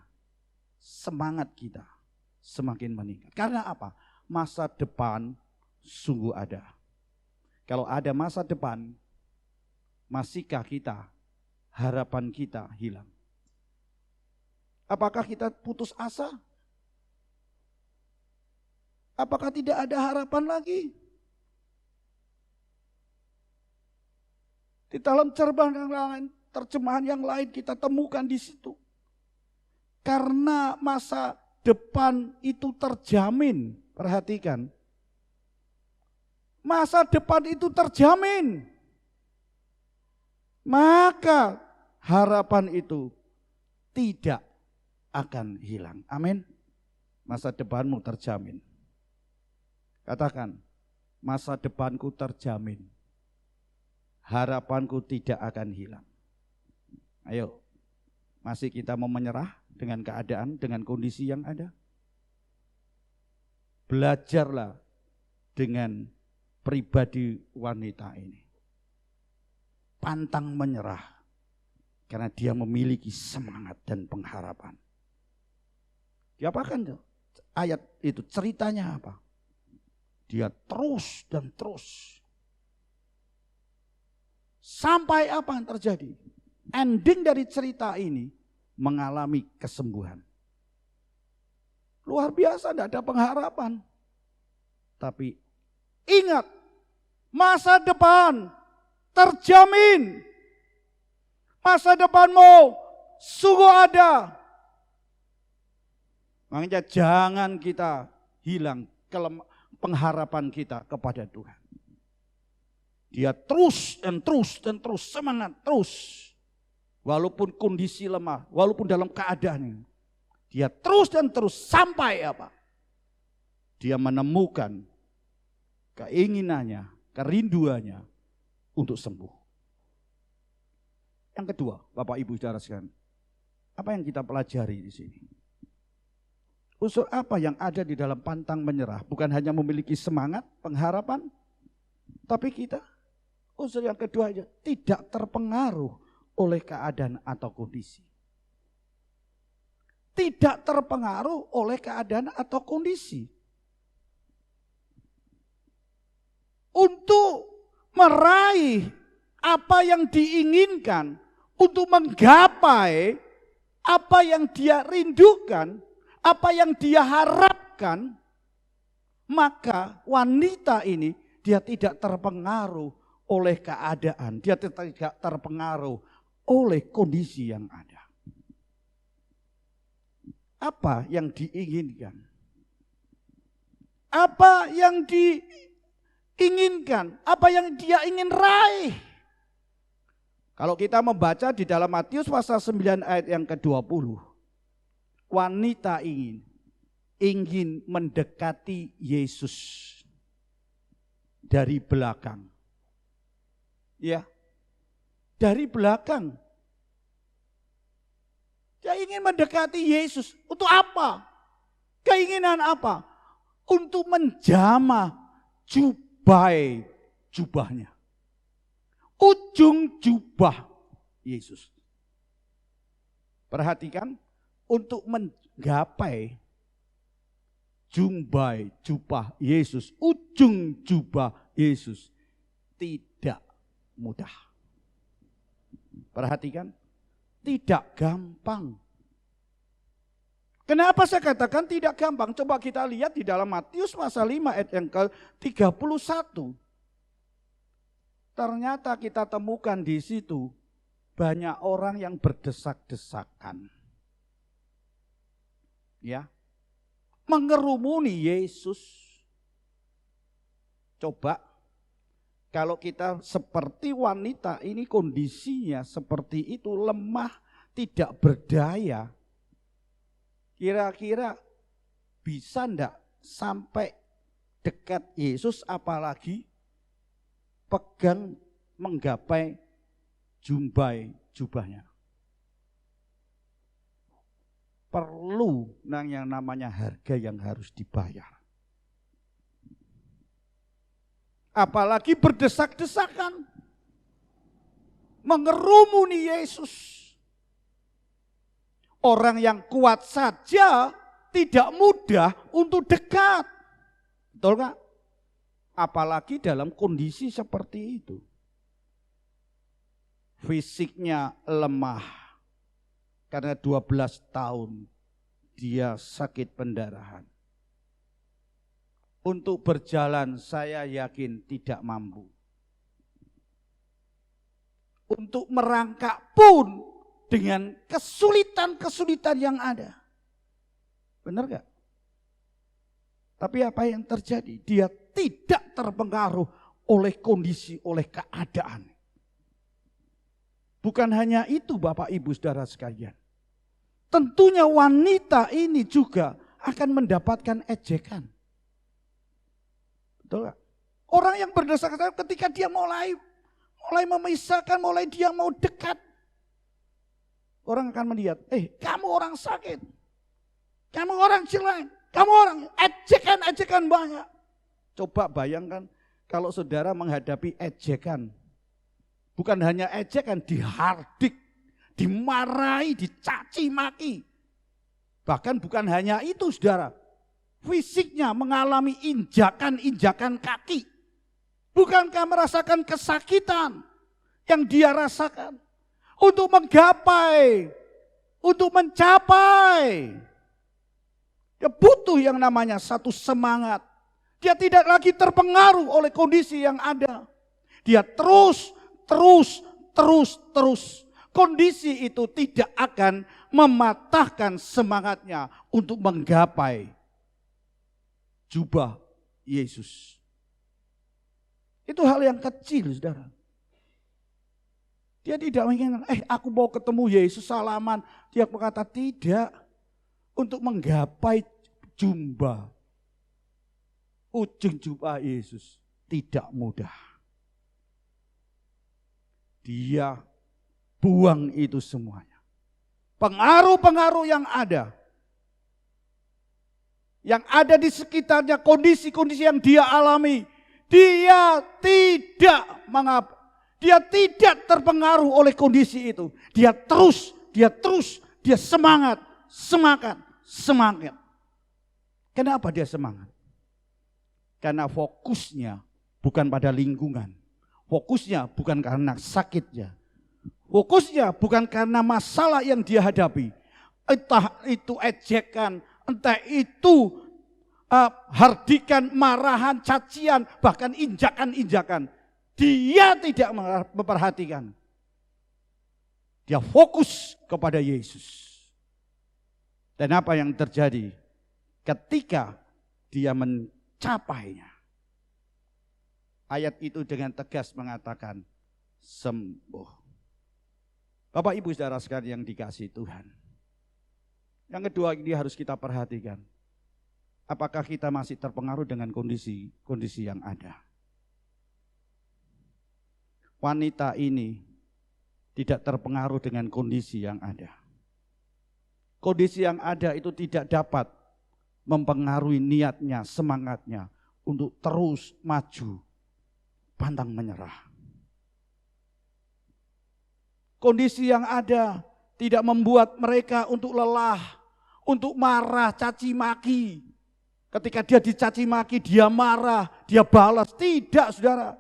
semangat kita semakin meningkat. Karena apa? Masa depan sungguh ada. Kalau ada masa depan, masihkah kita, harapan kita hilang? Apakah kita putus asa? Apakah tidak ada harapan lagi? Di dalam terjemahan yang lain kita temukan di situ. Karena masa depan itu terjamin Perhatikan, masa depan itu terjamin. Maka harapan itu tidak akan hilang. Amin. Masa depanmu terjamin. Katakan, masa depanku terjamin. Harapanku tidak akan hilang. Ayo, masih kita mau menyerah dengan keadaan, dengan kondisi yang ada? Belajarlah dengan pribadi wanita ini. Pantang menyerah karena dia memiliki semangat dan pengharapan. Diapakan ayat itu, ceritanya apa? Dia terus dan terus. Sampai apa yang terjadi? Ending dari cerita ini mengalami kesembuhan. Luar biasa, tidak ada pengharapan. Tapi ingat, masa depan terjamin. Masa depanmu sungguh ada. Makanya jangan kita hilang pengharapan kita kepada Tuhan. Dia terus dan terus dan terus semangat terus. Walaupun kondisi lemah, walaupun dalam keadaan ini. Dia terus dan terus sampai apa? Dia menemukan keinginannya, kerinduannya untuk sembuh. Yang kedua, Bapak Ibu Saudara sekalian, apa yang kita pelajari di sini? Unsur apa yang ada di dalam pantang menyerah? Bukan hanya memiliki semangat, pengharapan, tapi kita, unsur yang kedua aja, tidak terpengaruh oleh keadaan atau kondisi. Tidak terpengaruh oleh keadaan atau kondisi. Untuk meraih apa yang diinginkan, untuk menggapai apa yang dia rindukan, apa yang dia harapkan, maka wanita ini dia tidak terpengaruh oleh keadaan, dia tidak terpengaruh oleh kondisi yang ada. Apa yang diinginkan? Apa yang diinginkan? Apa yang dia ingin raih? Kalau kita membaca di dalam Matius pasal 9 ayat yang ke-20. Wanita ingin mendekati Yesus dari belakang. Ya. Dari belakang. Dia ingin mendekati Yesus. Untuk apa? Keinginan apa? Untuk menjamah jubahnya. Ujung jubah Yesus. Perhatikan, untuk menggapai jubah Yesus, ujung jubah Yesus tidak mudah. Perhatikan, tidak gampang. Kenapa saya katakan tidak gampang? Coba kita lihat di dalam Matius pasal 5 ayat yang ke-31. Ternyata kita temukan di situ banyak orang yang berdesak-desakan. Ya. Mengerumuni Yesus. Coba kalau kita seperti wanita ini kondisinya seperti itu, lemah, tidak berdaya. Kira-kira bisa enggak sampai dekat Yesus, apalagi pegang menggapai jubahnya. Perlu yang namanya harga yang harus dibayar. Apalagi berdesak-desakan mengerumuni Yesus. Orang yang kuat saja tidak mudah untuk dekat. Betul nggak? Apalagi dalam kondisi seperti itu. Fisiknya lemah. Karena 12 tahun dia sakit pendarahan. Untuk berjalan saya yakin tidak mampu. Untuk merangkak pun dengan kesulitan-kesulitan yang ada. Benar gak? Tapi apa yang terjadi? Dia tidak terpengaruh oleh kondisi, oleh keadaan. Bukan hanya itu Bapak Ibu Saudara sekalian. Tentunya wanita ini juga akan mendapatkan ejekan. Betul gak? Orang yang berdosa ketika dia mulai memisahkan, mulai dia mau dekat. Orang akan melihat, kamu orang sakit. Kamu orang jelek. Kamu orang ejekan banyak. Coba bayangkan kalau saudara menghadapi ejekan. Bukan hanya ejekan, dihardik, dimarahi, dicaci maki. Bahkan bukan hanya itu saudara. Fisiknya mengalami injakan-injakan kaki. Bukankah merasakan kesakitan yang dia rasakan? Untuk menggapai, untuk mencapai. Dia butuh yang namanya satu semangat. Dia tidak lagi terpengaruh oleh kondisi yang ada. Dia terus. Kondisi itu tidak akan mematahkan semangatnya untuk menggapai jubah Yesus. Itu hal yang kecil, saudara. Dia tidak menginginkan, aku mau ketemu Yesus salaman. Dia berkata tidak. Untuk menggapai jubah, ujung jubah Yesus tidak mudah. Dia buang itu semuanya. Pengaruh-pengaruh yang ada di sekitarnya, kondisi-kondisi yang dia alami, dia tidak terpengaruh oleh kondisi itu. Dia semangat. Kenapa dia semangat? Karena fokusnya bukan pada lingkungan. Fokusnya bukan karena sakitnya. Fokusnya bukan karena masalah yang dia hadapi. Entah itu ejekan, entah itu hardikan, marahan, cacian, bahkan injakan-injakan. Dia tidak memperhatikan. Dia fokus kepada Yesus. Dan apa yang terjadi ketika dia mencapainya? Ayat itu dengan tegas mengatakan sembuh. Bapak Ibu Saudara sekalian yang dikasihi Tuhan. Yang kedua ini harus kita perhatikan. Apakah kita masih terpengaruh dengan kondisi yang ada? Wanita ini tidak terpengaruh dengan kondisi yang ada. Kondisi yang ada itu tidak dapat mempengaruhi niatnya, semangatnya untuk terus maju, pantang menyerah. Kondisi yang ada tidak membuat mereka untuk lelah, untuk marah, caci maki. Ketika dia dicaci maki, dia marah, dia balas. Tidak, saudara.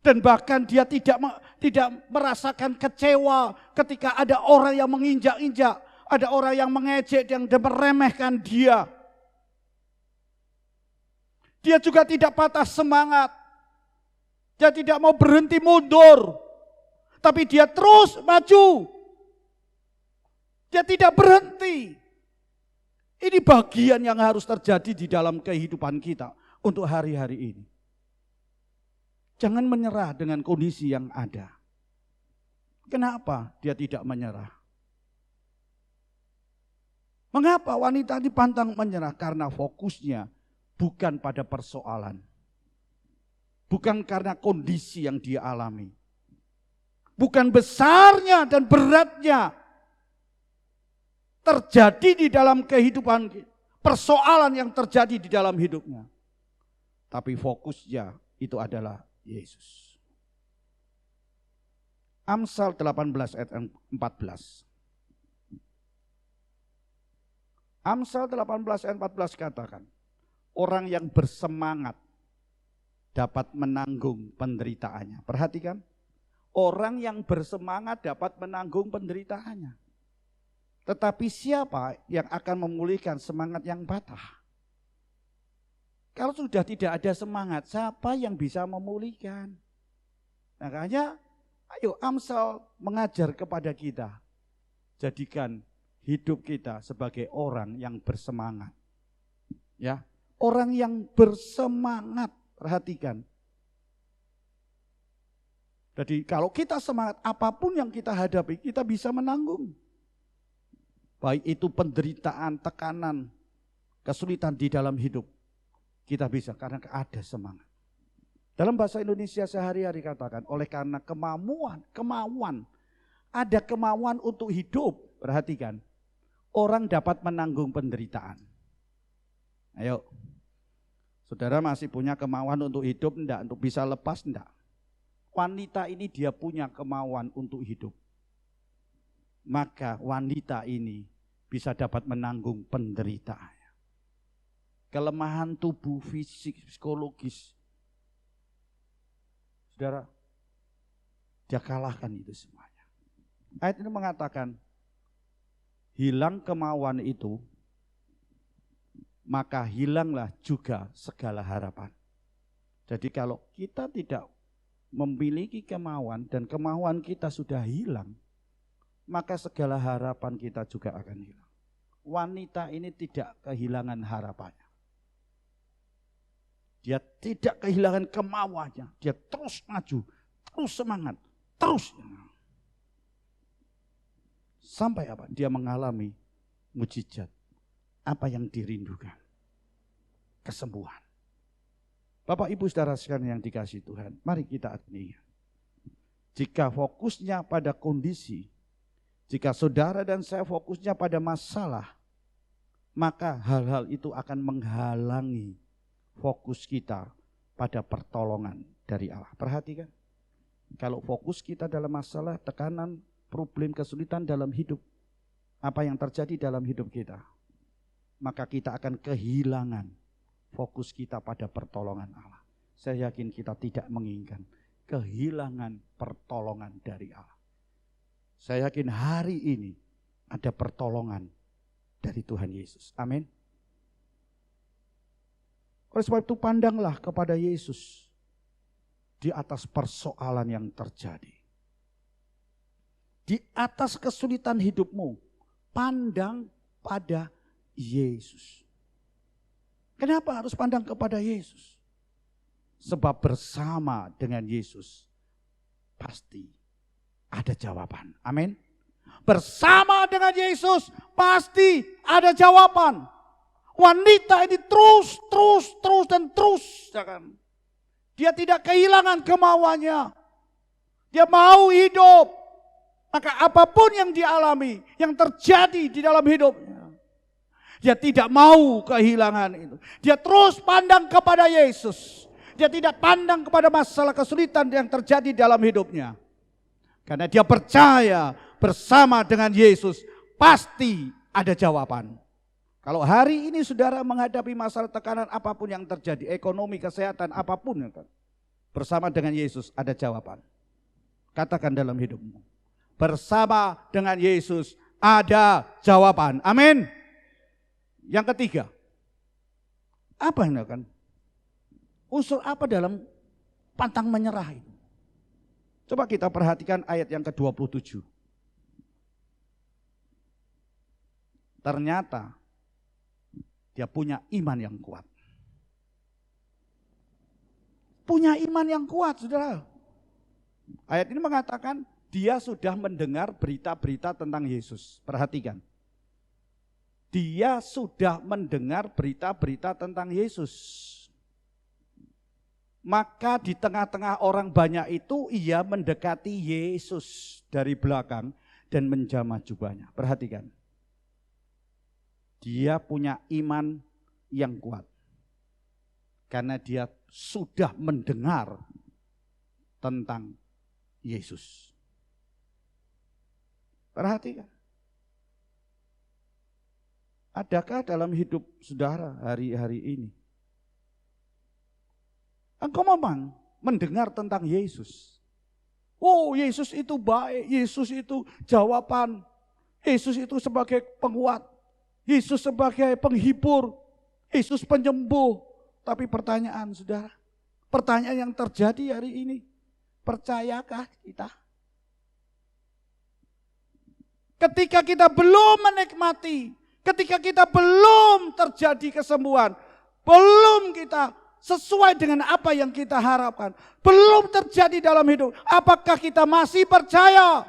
Dan bahkan dia tidak merasakan kecewa ketika ada orang yang menginjak-injak. Ada orang yang mengejek, yang meremehkan dia. Dia juga tidak patah semangat. Dia tidak mau berhenti mundur. Tapi dia terus maju. Dia tidak berhenti. Ini bagian yang harus terjadi di dalam kehidupan kita untuk hari-hari ini. Jangan menyerah dengan kondisi yang ada. Kenapa dia tidak menyerah? Mengapa wanita ini pantang menyerah? Karena fokusnya bukan pada persoalan. Bukan karena kondisi yang dia alami. Bukan besarnya dan beratnya terjadi di dalam kehidupan, persoalan yang terjadi di dalam hidupnya. Tapi fokusnya itu adalah Yesus. Amsal 18 ayat 14. Amsal 18 ayat 14 katakan, orang yang bersemangat dapat menanggung penderitaannya. Perhatikan, orang yang bersemangat dapat menanggung penderitaannya. Tetapi siapa yang akan memulihkan semangat yang patah? Kalau sudah tidak ada semangat, siapa yang bisa memulihkan? Makanya, ayo Amsal mengajar kepada kita. Jadikan hidup kita sebagai orang yang bersemangat. Ya, Orang yang bersemangat, perhatikan. Jadi kalau kita semangat, apapun yang kita hadapi, kita bisa menanggung. Baik itu penderitaan, tekanan, kesulitan di dalam hidup. Kita bisa karena ada semangat. Dalam bahasa Indonesia sehari-hari katakan, oleh karena kemauan. Ada kemauan untuk hidup, perhatikan. Orang dapat menanggung penderitaan. Ayo, saudara masih punya kemauan untuk hidup enggak? Untuk bisa lepas enggak? Wanita ini dia punya kemauan untuk hidup. Maka wanita ini bisa dapat menanggung penderitaan. Kelemahan tubuh, fisik, psikologis. Saudara, dia kalahkan itu semuanya. Ayat ini mengatakan, hilang kemauan itu, maka hilanglah juga segala harapan. Jadi kalau kita tidak memiliki kemauan dan kemauan kita sudah hilang, maka segala harapan kita juga akan hilang. Wanita ini tidak kehilangan harapannya. Dia tidak kehilangan kemauannya. Dia terus maju, terus semangat, terus. Sampai apa? Dia mengalami mujizat. Apa yang dirindukan? Kesembuhan. Bapak Ibu saudara sekalian yang dikasihi Tuhan, mari kita ingat. Jika fokusnya pada kondisi, jika saudara dan saya fokusnya pada masalah, maka hal-hal itu akan menghalangi fokus kita pada pertolongan dari Allah. Perhatikan, kalau fokus kita dalam masalah, tekanan, problem, kesulitan dalam hidup, apa yang terjadi dalam hidup kita, maka kita akan kehilangan fokus kita pada pertolongan Allah. Saya yakin kita tidak menginginkan kehilangan pertolongan dari Allah. Saya yakin hari ini ada pertolongan dari Tuhan Yesus. Amin. Oleh sebab itu pandanglah kepada Yesus di atas persoalan yang terjadi. Di atas kesulitan hidupmu, pandang pada Yesus. Kenapa harus pandang kepada Yesus? Sebab bersama dengan Yesus pasti ada jawaban. Amin. Bersama dengan Yesus pasti ada jawaban. Wanita ini terus dan terus. Dia tidak kehilangan kemauannya. Dia mau hidup. Maka apapun yang dialami, yang terjadi di dalam hidupnya, dia tidak mau kehilangan itu. Dia terus pandang kepada Yesus. Dia tidak pandang kepada masalah kesulitan yang terjadi dalam hidupnya. Karena dia percaya bersama dengan Yesus pasti ada jawaban. Kalau hari ini saudara menghadapi masalah tekanan apapun yang terjadi, ekonomi, kesehatan, apapun, bersama dengan Yesus ada jawaban. Katakan dalam hidupmu, bersama dengan Yesus ada jawaban. Amin. Yang ketiga, apa yang dilakukan? Unsur apa dalam pantang menyerah itu? Coba kita perhatikan ayat yang ke-27. Ternyata dia punya iman yang kuat. Punya iman yang kuat, saudara. Ayat ini mengatakan dia sudah mendengar berita-berita tentang Yesus. Perhatikan. Dia sudah mendengar berita-berita tentang Yesus. Maka di tengah-tengah orang banyak itu ia mendekati Yesus dari belakang dan menjamah jubahnya. Perhatikan. Dia punya iman yang kuat. Karena dia sudah mendengar tentang Yesus. Perhatikan. Adakah dalam hidup saudara hari-hari ini engkau memang mendengar tentang Yesus? Oh, Yesus itu baik, Yesus itu jawaban, Yesus itu sebagai penguat, Yesus sebagai penghibur, Yesus penyembuh. Tapi pertanyaan saudara, pertanyaan yang terjadi hari ini, percayakah kita? Ketika kita belum menikmati, ketika kita belum terjadi kesembuhan, belum kita sesuai dengan apa yang kita harapkan, belum terjadi dalam hidup, apakah kita masih percaya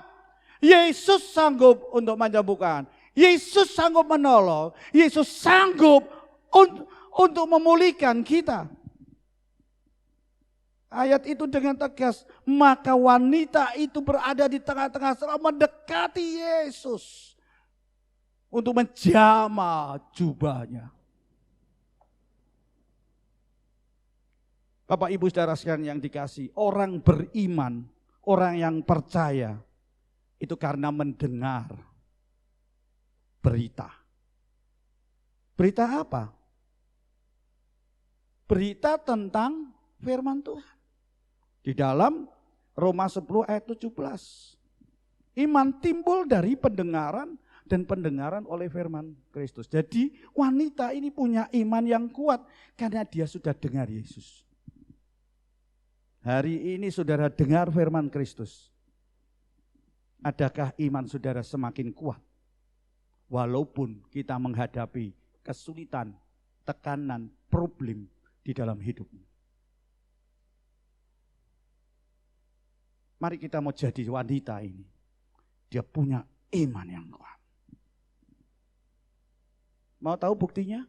Yesus sanggup untuk menyembuhkan, Yesus sanggup menolong, Yesus sanggup untuk memulihkan kita? Ayat itu dengan tegas, maka wanita itu berada di tengah-tengah selama mendekati Yesus untuk menjamah jubahnya. Bapak Ibu saudara sekalian yang dikasihi, orang beriman, orang yang percaya itu karena mendengar berita. Berita apa? Berita tentang firman Tuhan. Di dalam Roma 10 ayat 17. Iman timbul dari pendengaran dan pendengaran oleh firman Kristus. Jadi wanita ini punya iman yang kuat karena dia sudah dengar Yesus. Hari ini saudara dengar firman Kristus. Adakah iman saudara semakin kuat? Walaupun kita menghadapi kesulitan, tekanan, problem di dalam hidupmu. Mari kita mau jadi wanita ini. Dia punya iman yang kuat. Mau tahu buktinya?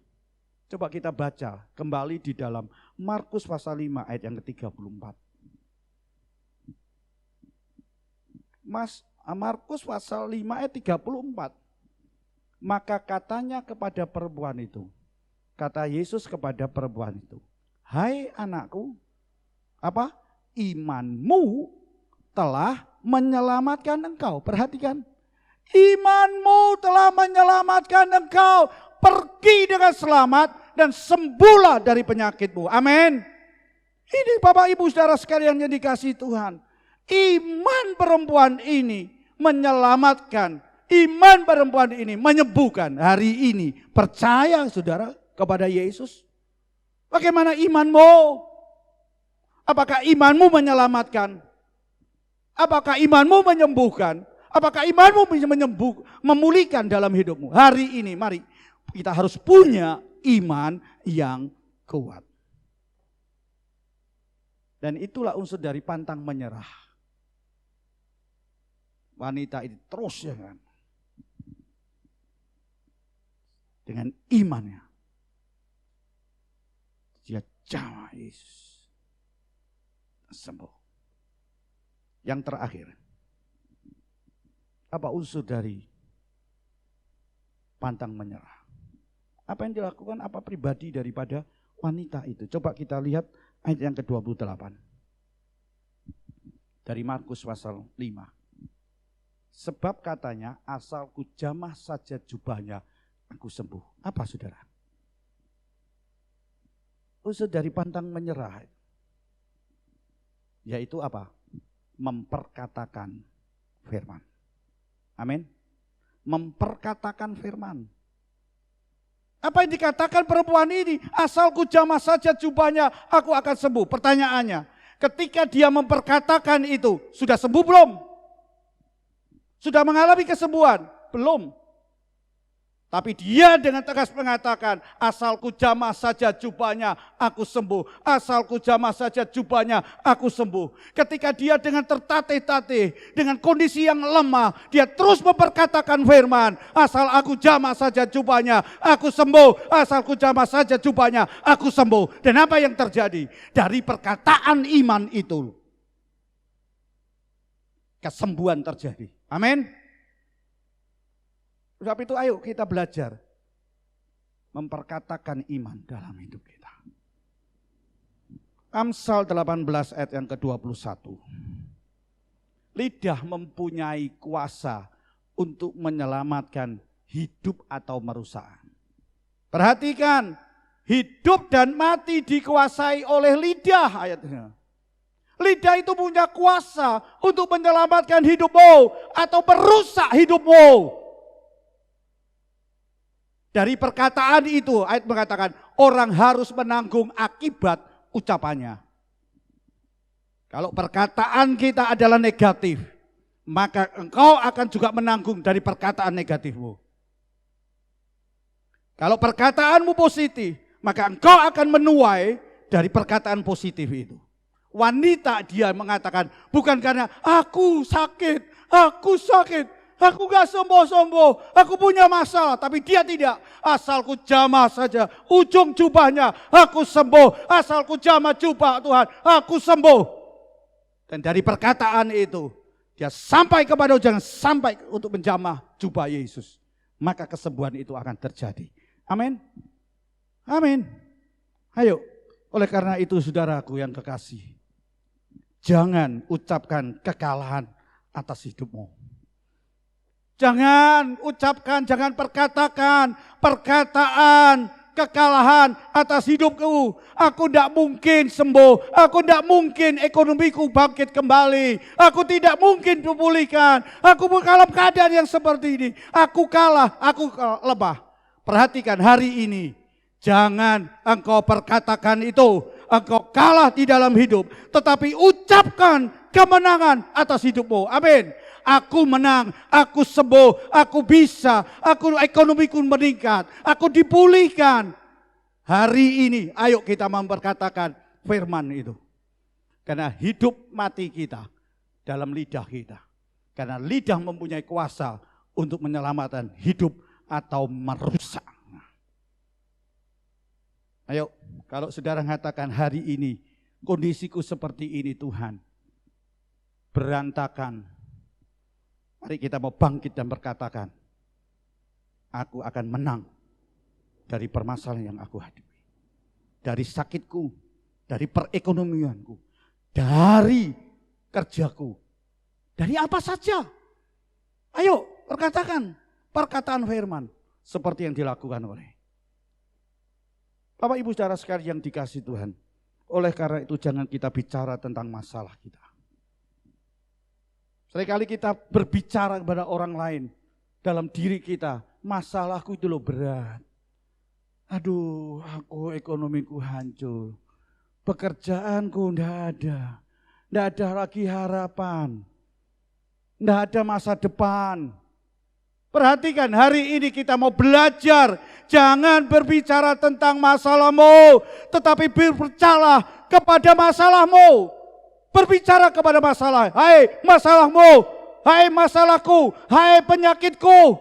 Coba kita baca kembali di dalam Markus pasal 5 ayat yang ke-34. Markus pasal 5 ayat 34. Maka katanya kepada perempuan itu, kata Yesus kepada perempuan itu, hai anakku, apa? Imanmu telah menyelamatkan engkau. Perhatikan, imanmu telah menyelamatkan engkau. Pergi dengan selamat dan sembuhlah dari penyakitmu. Amin. Ini Bapak Ibu saudara sekalian yang dikasihi Tuhan. Iman perempuan ini menyelamatkan. Iman perempuan ini menyembuhkan. Hari ini percaya saudara kepada Yesus. Bagaimana imanmu? Apakah imanmu menyelamatkan? Apakah imanmu menyembuhkan? Apakah imanmu bisa memulihkan dalam hidupmu? Hari ini mari kita harus punya iman yang kuat. Dan itulah unsur dari pantang menyerah. Wanita ini terus ya kan. Dengan imannya. Dia jamah Yesus. Sembuh. Yang terakhir, apa unsur dari pantang menyerah? Apa yang dilakukan, apa pribadi daripada wanita itu? Coba kita lihat ayat yang ke-28. Dari Markus pasal 5. Sebab katanya, asal ku jamah saja jubahnya, aku sembuh. Apa saudara? Unsur dari pantang menyerah. Yaitu apa? Memperkatakan firman. Amin. Memperkatakan firman. Apa yang dikatakan perempuan ini? Asal ku jamah saja jubahnya, aku akan sembuh. Pertanyaannya, ketika dia memperkatakan itu, sudah sembuh belum? Sudah mengalami kesembuhan? Belum. Tapi dia dengan tegas mengatakan, asal ku jamah saja jubahnya, aku sembuh. Asal ku jamah saja jubahnya, aku sembuh. Ketika dia dengan tertatih-tatih, dengan kondisi yang lemah, dia terus memperkatakan firman. Asal aku jamah saja jubahnya, aku sembuh. Asal ku jamah saja jubahnya, aku sembuh. Dan apa yang terjadi? Dari perkataan iman itu, kesembuhan terjadi. Amin. Sebab itu ayo kita belajar memperkatakan iman dalam hidup kita. Amsal 18 ayat yang ke-21. Lidah mempunyai kuasa untuk menyelamatkan hidup atau merusak. Perhatikan, hidup dan mati dikuasai oleh lidah ayatnya. Lidah itu punya kuasa untuk menyelamatkan hidupmu atau merusak hidupmu. Dari perkataan itu, ayat mengatakan orang harus menanggung akibat ucapannya. Kalau perkataan kita adalah negatif, maka engkau akan juga menanggung dari perkataan negatifmu. Kalau perkataanmu positif, maka engkau akan menuai dari perkataan positif itu. Wanita dia mengatakan, bukan karena aku sakit, aku gak sembuh-sembuh, aku punya masalah. Tapi dia tidak, asalku jamah saja ujung jubahnya, aku sembuh. Asalku jamah jubah Tuhan, aku sembuh. Dan dari perkataan itu, dia sampai kepada ujung, sampai untuk menjamah jubah Yesus. Maka kesembuhan itu akan terjadi. Amin. Amin. Ayo, oleh karena itu saudaraku yang kekasih, jangan ucapkan kekalahan atas hidupmu. Jangan ucapkan, jangan perkatakan perkataan kekalahan atas hidupku. Aku tidak mungkin sembuh, aku tidak mungkin ekonomiku bangkit kembali, aku tidak mungkin dipulihkan, aku dalam keadaan yang seperti ini, aku kalah, aku lemah. Perhatikan hari ini, jangan engkau perkatakan itu, engkau kalah di dalam hidup, tetapi ucapkan kemenangan atas hidupmu. Amin. Aku menang, aku sembuh, aku bisa, aku ekonomiku meningkat, aku dipulihkan. Hari ini ayo kita memperkatakan firman itu. Karena hidup mati kita dalam lidah kita. Karena lidah mempunyai kuasa untuk menyelamatkan hidup atau merusak. Ayo, kalau saudara mengatakan hari ini kondisiku seperti ini Tuhan, berantakan. Mari kita mau bangkit dan berkatakan, aku akan menang dari permasalahan yang aku hadapi. Dari sakitku, dari perekonomianku, dari kerjaku, dari apa saja. Ayo perkatakan perkataan firman seperti yang dilakukan oleh Bapak Ibu saudara sekalian yang dikasihi Tuhan. Oleh karena itu jangan kita bicara tentang masalah kita. Seringkali kita berbicara kepada orang lain dalam diri kita, masalahku itu loh berat. Aduh, aku ekonomiku hancur. Pekerjaanku enggak ada lagi harapan. Enggak ada masa depan. Perhatikan hari ini kita mau belajar, jangan berbicara tentang masalahmu, tetapi berbicara kepada masalahmu. Berbicara kepada masalah, hai masalahmu, hai masalahku, hai penyakitku,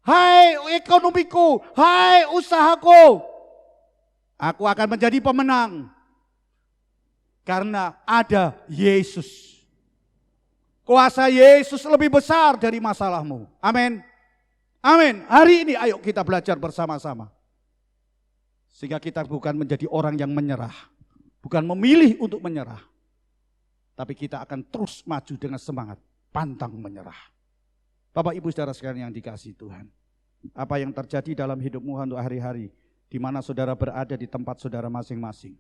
hai ekonomiku, hai usahaku. Aku akan menjadi pemenang karena ada Yesus. Kuasa Yesus lebih besar dari masalahmu. Amin. Amin. Hari ini ayo kita belajar bersama-sama. Sehingga kita bukan menjadi orang yang menyerah. Bukan memilih untuk menyerah. Tapi kita akan terus maju dengan semangat. Pantang menyerah. Bapak Ibu saudara sekalian yang dikasihi Tuhan. Apa yang terjadi dalam hidupmu untuk hari-hari. Di mana saudara berada di tempat saudara masing-masing.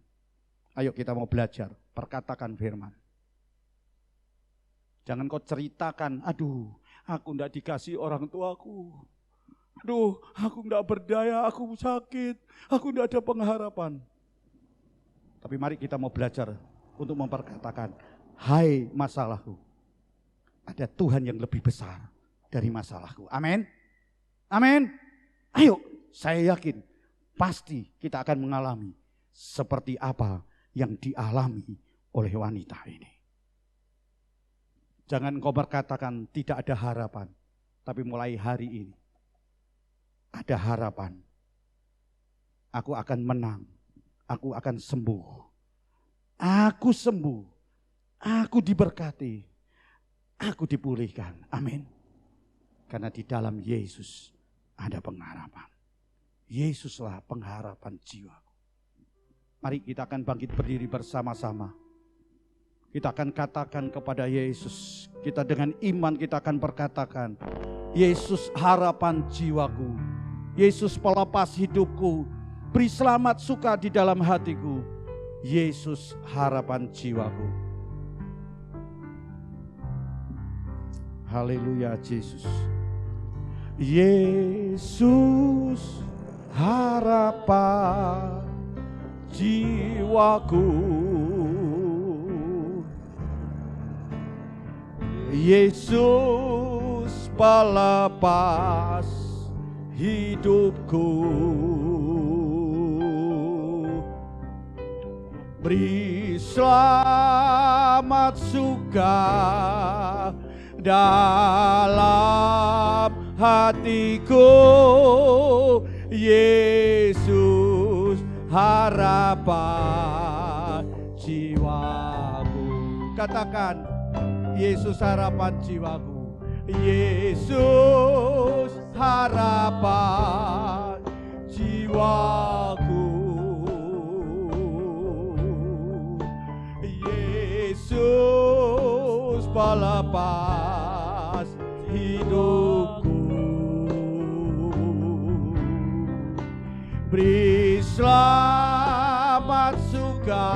Ayo kita mau belajar. Perkatakan firman. Jangan kau ceritakan, aduh aku enggak dikasih orang tuaku. Aduh aku enggak berdaya, aku sakit, aku enggak ada pengharapan. Tapi mari kita mau belajar untuk memperkatakan, hai masalahku, ada Tuhan yang lebih besar dari masalahku. Amin. Amin. Ayo, saya yakin pasti kita akan mengalami seperti apa yang dialami oleh wanita ini. Jangan kau berkatakan tidak ada harapan, tapi mulai hari ini ada harapan. Aku akan menang, aku akan sembuh. Aku sembuh, aku diberkati, aku dipulihkan. Amin. Karena di dalam Yesus ada pengharapan. Yesuslah pengharapan jiwaku. Mari kita akan bangkit berdiri bersama-sama. Kita akan katakan kepada Yesus, kita dengan iman kita akan berkatakan, Yesus harapan jiwaku, Yesus pelepas hidupku, beri selamat suka di dalam hatiku, Yesus harapan jiwaku. Haleluya Yesus. Yesus harapan jiwaku, Yesus pelepas hidupku, beri selamat suka dalam hatiku. Yesus harapan jiwaku. Katakan, Yesus harapan jiwaku. Yesus harapan jiwaku. Yesus pelepas hidupku. Beri selamat suka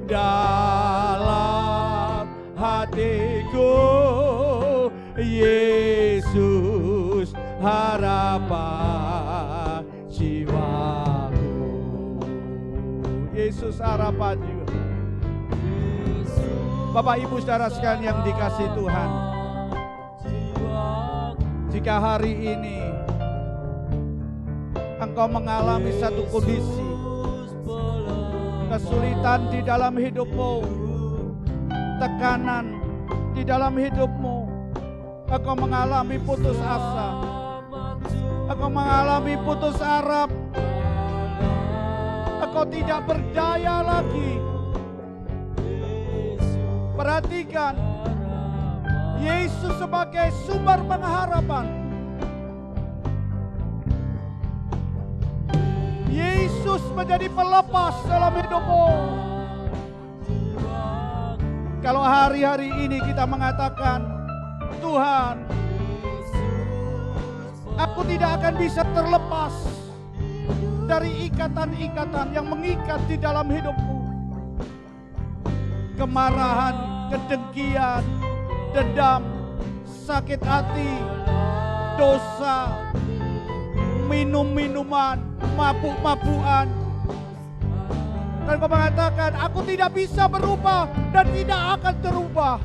dalam hatiku. Yesus harapan jiwaku. Yesus harapan jiwaku. Bapak Ibu saudara sekalian yang dikasihi Tuhan, jika hari ini engkau mengalami satu kondisi kesulitan di dalam hidupmu, tekanan di dalam hidupmu, engkau mengalami putus asa, engkau mengalami putus harap, engkau tidak berdaya lagi. Perhatikan, Yesus sebagai sumber pengharapan. Yesus menjadi pelepas dalam hidupmu. Kalau hari-hari ini kita mengatakan, Tuhan, aku tidak akan bisa terlepas dari ikatan-ikatan yang mengikat di dalam hidupku. Kemarahan, kedengkian, dendam, sakit hati, dosa, minum-minuman, mabuk-mabukan. Dan kau mengatakan, aku tidak bisa berubah dan tidak akan terubah.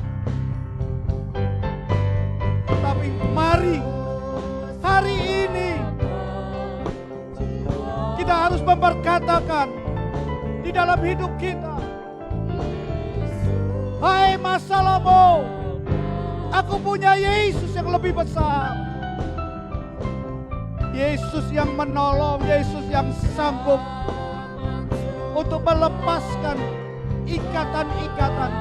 Tapi mari, hari ini kita harus memperkatakan di dalam hidup kita, hai masalahmu, aku punya Yesus yang lebih besar. Yesus yang menolong, Yesus yang sanggup untuk melepaskan ikatan-ikatan.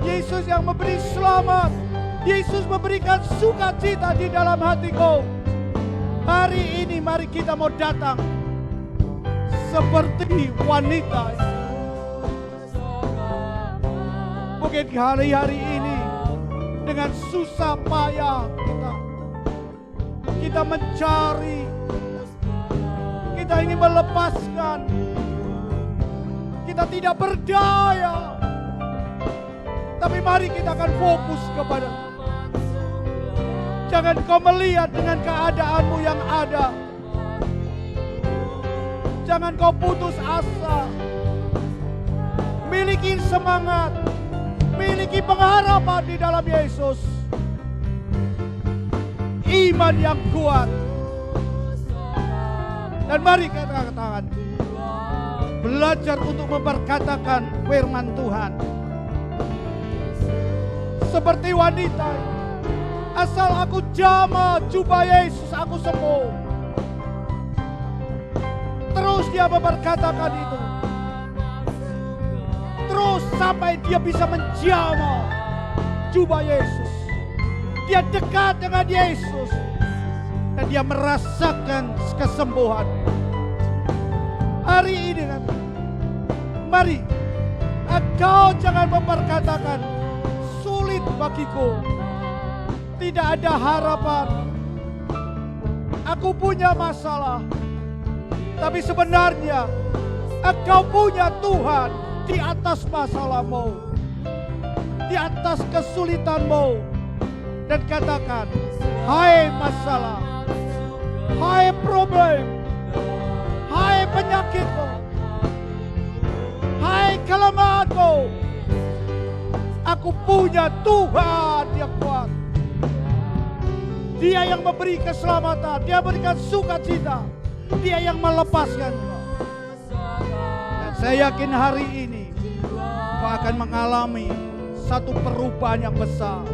Yesus yang memberi selamat, Yesus memberikan sukacita di dalam hatiku. Hari ini mari kita mau datang seperti wanita. Mungkin hari-hari ini dengan susah payah kita mencari, kita ingin melepaskan, kita tidak berdaya. Tapi mari kita akan fokus kepada, jangan kau melihat dengan keadaanmu yang ada, jangan kau putus asa, miliki semangat, miliki pengharapan di dalam Yesus. Iman yang kuat. Dan mari kita katakan, belajar untuk memperkatakan firman Tuhan. Seperti wanita, asal aku jamah jubah Yesus, aku sembuh. Terus dia memperkatakan itu. Terus sampai dia bisa menjamah jubah Yesus. Dia dekat dengan Yesus dan dia merasakan kesembuhan. Hari ini kan, mari engkau jangan memperkatakan sulit bagiku, tidak ada harapan, aku punya masalah. Tapi sebenarnya engkau punya Tuhan di atas masalahmu, di atas kesulitanmu. Dan katakan, hai masalah, hai problem, hai penyakitmu, hai kelemahanmu, aku punya Tuhan yang kuat. Dia yang memberi keselamatan, dia berikan sukacita, dia yang melepaskan. Saya yakin hari ini Engkau akan mengalami satu perubahan yang besar.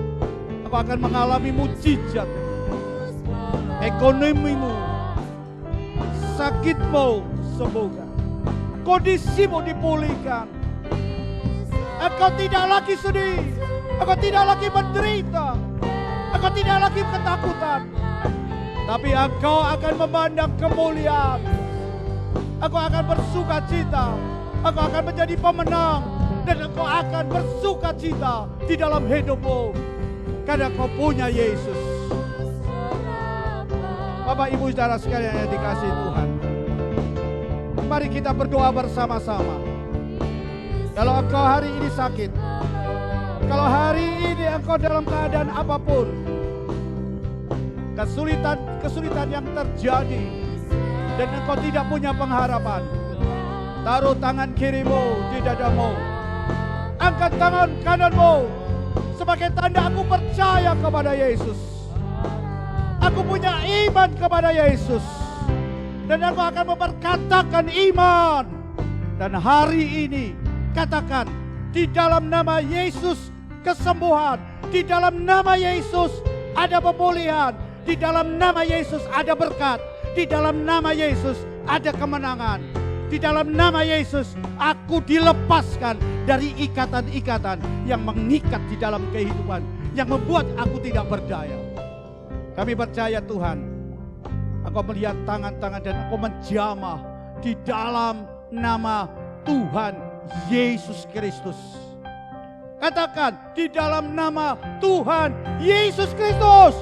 Engkau akan mengalami mujizat. Ekonomimu, sakitmu sembuhkan, kondisimu dipulihkan. Engkau tidak lagi sedih, engkau tidak lagi menderita, engkau tidak lagi ketakutan, tapi engkau akan memandang kemuliaan. Engkau akan bersuka cita, engkau akan menjadi pemenang, dan engkau akan bersuka cita di dalam hidupmu, karena kau punya Yesus. Bapak Ibu Saudara sekalian yang dikasihi Tuhan, mari kita berdoa bersama-sama. Kalau engkau hari ini sakit, kalau hari ini engkau dalam keadaan apapun, kesulitan yang terjadi, dan engkau tidak punya pengharapan, taruh tangan kirimu di dadamu, angkat tangan kananmu sebagai tanda aku percaya kepada Yesus. Aku punya iman kepada Yesus, dan aku akan memperkatakan iman. Dan hari ini katakan, di dalam nama Yesus kesembuhan, di dalam nama Yesus ada pemulihan, di dalam nama Yesus ada berkat, di dalam nama Yesus ada kemenangan, di dalam nama Yesus aku dilepaskan dari ikatan-ikatan yang mengikat di dalam kehidupan, yang membuat aku tidak berdaya. Kami percaya Tuhan, Engkau melihat tangan-tangan dan Engkau menjamah di dalam nama Tuhan Yesus Kristus. Katakan, di dalam nama Tuhan Yesus Kristus.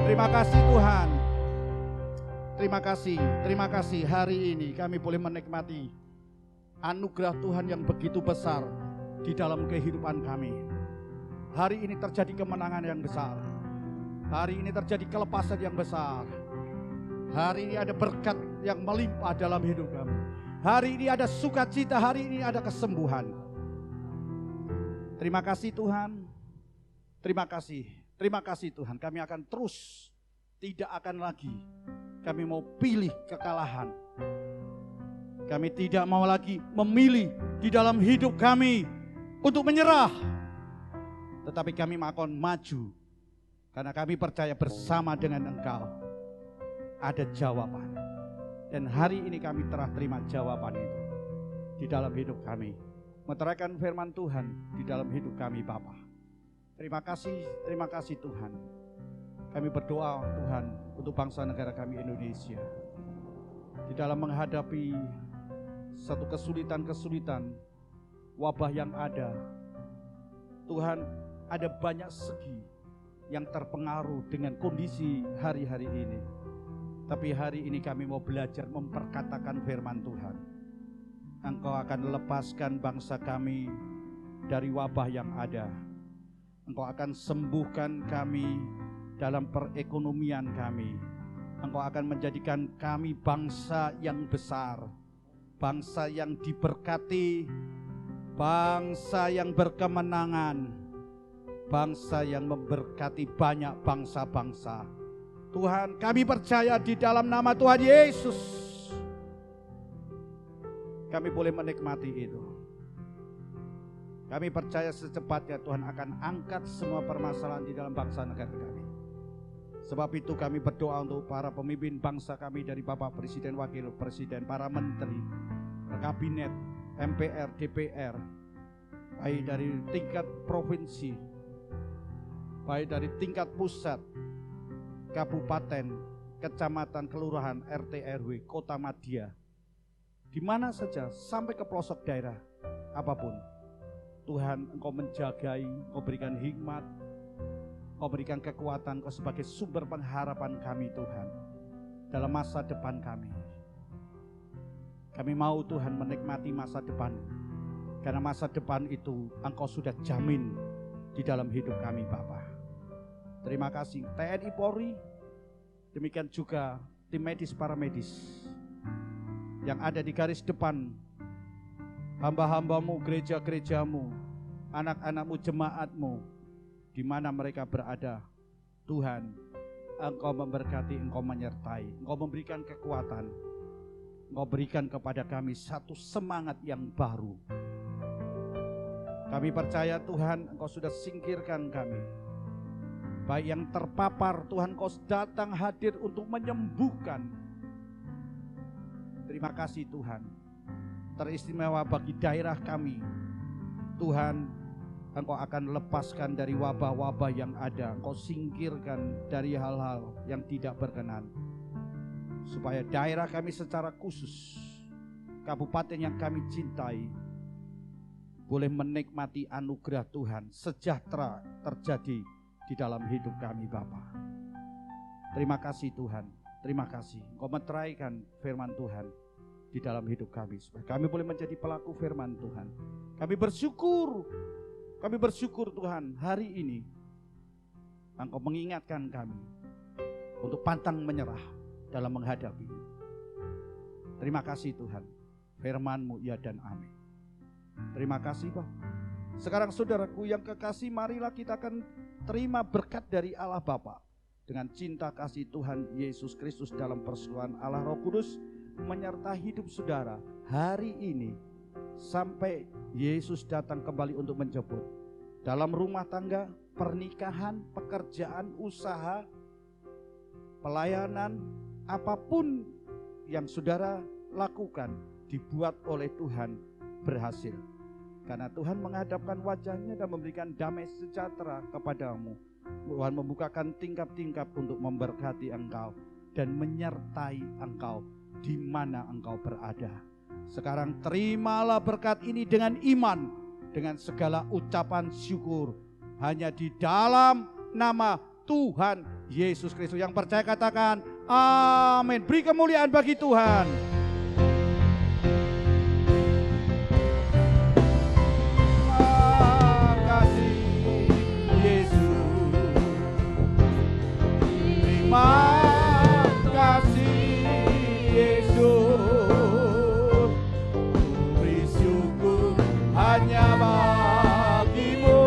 Terima kasih Tuhan. Terima kasih hari ini kami boleh menikmati anugerah Tuhan yang begitu besar di dalam kehidupan kami. Hari ini terjadi kemenangan yang besar. Hari ini terjadi kelepasan yang besar. Hari ini ada berkat yang melimpah dalam hidup kami. Hari ini ada sukacita, hari ini ada kesembuhan. Terima kasih Tuhan. Terima kasih Tuhan. Kami akan terus, tidak akan lagi kami mau pilih kekalahan. Kami tidak mau lagi memilih di dalam hidup kami untuk menyerah. Tetapi kami akan maju, karena kami percaya bersama dengan Engkau ada jawaban. Dan hari ini kami telah terima jawaban itu di dalam hidup kami. Meteraikan firman Tuhan di dalam hidup kami Bapa. Terima kasih Tuhan. Kami berdoa Tuhan untuk bangsa negara kami Indonesia. Di dalam menghadapi satu kesulitan-kesulitan, wabah yang ada, Tuhan, ada banyak segi yang terpengaruh dengan kondisi hari-hari ini. Tapi hari ini kami mau belajar memperkatakan firman Tuhan. Engkau akan lepaskan bangsa kami dari wabah yang ada. Engkau akan sembuhkan kami dalam perekonomian kami. Engkau akan menjadikan kami bangsa yang besar, bangsa yang diberkati, bangsa yang berkemenangan, bangsa yang memberkati banyak bangsa-bangsa. Tuhan, kami percaya di dalam nama Tuhan Yesus kami boleh menikmati itu. Kami percaya secepatnya Tuhan akan angkat semua permasalahan di dalam bangsa negara kami. Sebab itu kami berdoa untuk para pemimpin bangsa kami, dari Bapak Presiden, Wakil Presiden, para menteri, kabinet, MPR, DPR, baik dari tingkat provinsi, baik dari tingkat pusat, kabupaten, kecamatan, kelurahan, RT, RW, kota madya, di mana saja sampai ke pelosok daerah apapun. Tuhan, Engkau menjagai, Engkau berikan hikmat, Engkau berikan kekuatan, Engkau sebagai sumber pengharapan kami Tuhan dalam masa depan kami. Kami mau Tuhan menikmati masa depan, karena masa depan itu Engkau sudah jamin di dalam hidup kami Bapa. Terima kasih TNI Polri, demikian juga tim medis paramedis yang ada di garis depan, hamba-hambamu, gereja-gerejamu, anak-anakmu, jemaatmu, di mana mereka berada. Tuhan, Engkau memberkati, Engkau menyertai, Engkau memberikan kekuatan, Engkau berikan kepada kami satu semangat yang baru. Kami percaya Tuhan, Engkau sudah singkirkan kami. Baik yang terpapar, Tuhan Engkau datang hadir untuk menyembuhkan. Terima kasih Tuhan. Teristimewa bagi daerah kami. Tuhan, Engkau akan lepaskan dari wabah-wabah yang ada. Engkau singkirkan dari hal-hal yang tidak berkenan. Supaya daerah kami secara khusus, kabupaten yang kami cintai, boleh menikmati anugerah Tuhan, sejahtera terjadi di dalam hidup kami Bapa. Terima kasih Tuhan, terima kasih. Engkau meteraikan firman Tuhan di dalam hidup kami, supaya kami boleh menjadi pelaku firman Tuhan. Kami bersyukur Tuhan, hari ini Engkau mengingatkan kami untuk pantang menyerah dalam menghadapi. Terima kasih Tuhan, firman-Mu ya dan amin. Terima kasih Bapak. Sekarang saudaraku yang kekasih, marilah kita akan terima berkat dari Allah Bapa. Dengan cinta kasih Tuhan Yesus Kristus dalam persekutuan Allah Roh Kudus menyertai hidup saudara hari ini sampai Yesus datang kembali untuk menjemput. Dalam rumah tangga, pernikahan, pekerjaan, usaha, pelayanan, apapun yang saudara lakukan dibuat oleh Tuhan berhasil. Karena Tuhan menghadapkan wajahnya dan memberikan damai sejahtera kepadamu. Tuhan membukakan tingkap-tingkap untuk memberkati engkau dan menyertai engkau di mana engkau berada. Sekarang terimalah berkat ini dengan iman, dengan segala ucapan syukur. Hanya di dalam nama Tuhan Yesus Kristus. Yang percaya katakan amin. Beri kemuliaan bagi Tuhan. Makasih Yesus. Terima kasih Yesus. Beri syukur hanya bagimu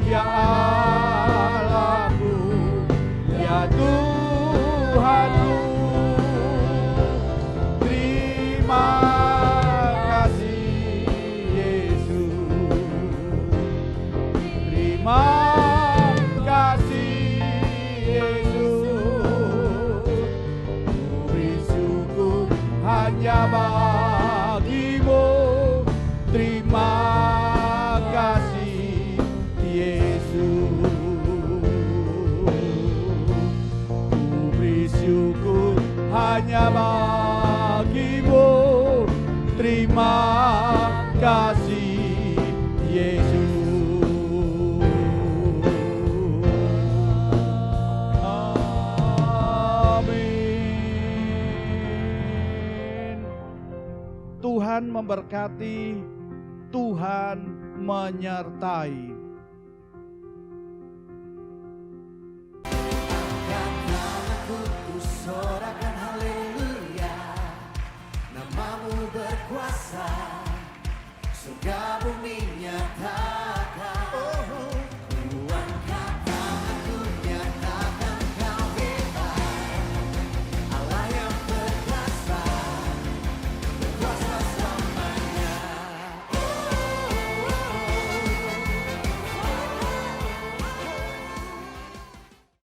ya Allahku, ya Tuhanku. Terima kasih Yesus. Terima kasih Yesus. Beri syukur hanya bagimu. Terima kasih Yesus. Beri syukur hanya bagimu. Terima kasih Yesus. Amin. Tuhan memberkati, Tuhan menyertai. Tanganku ku sorakan haleluya, namamu berkuasa, surga bumi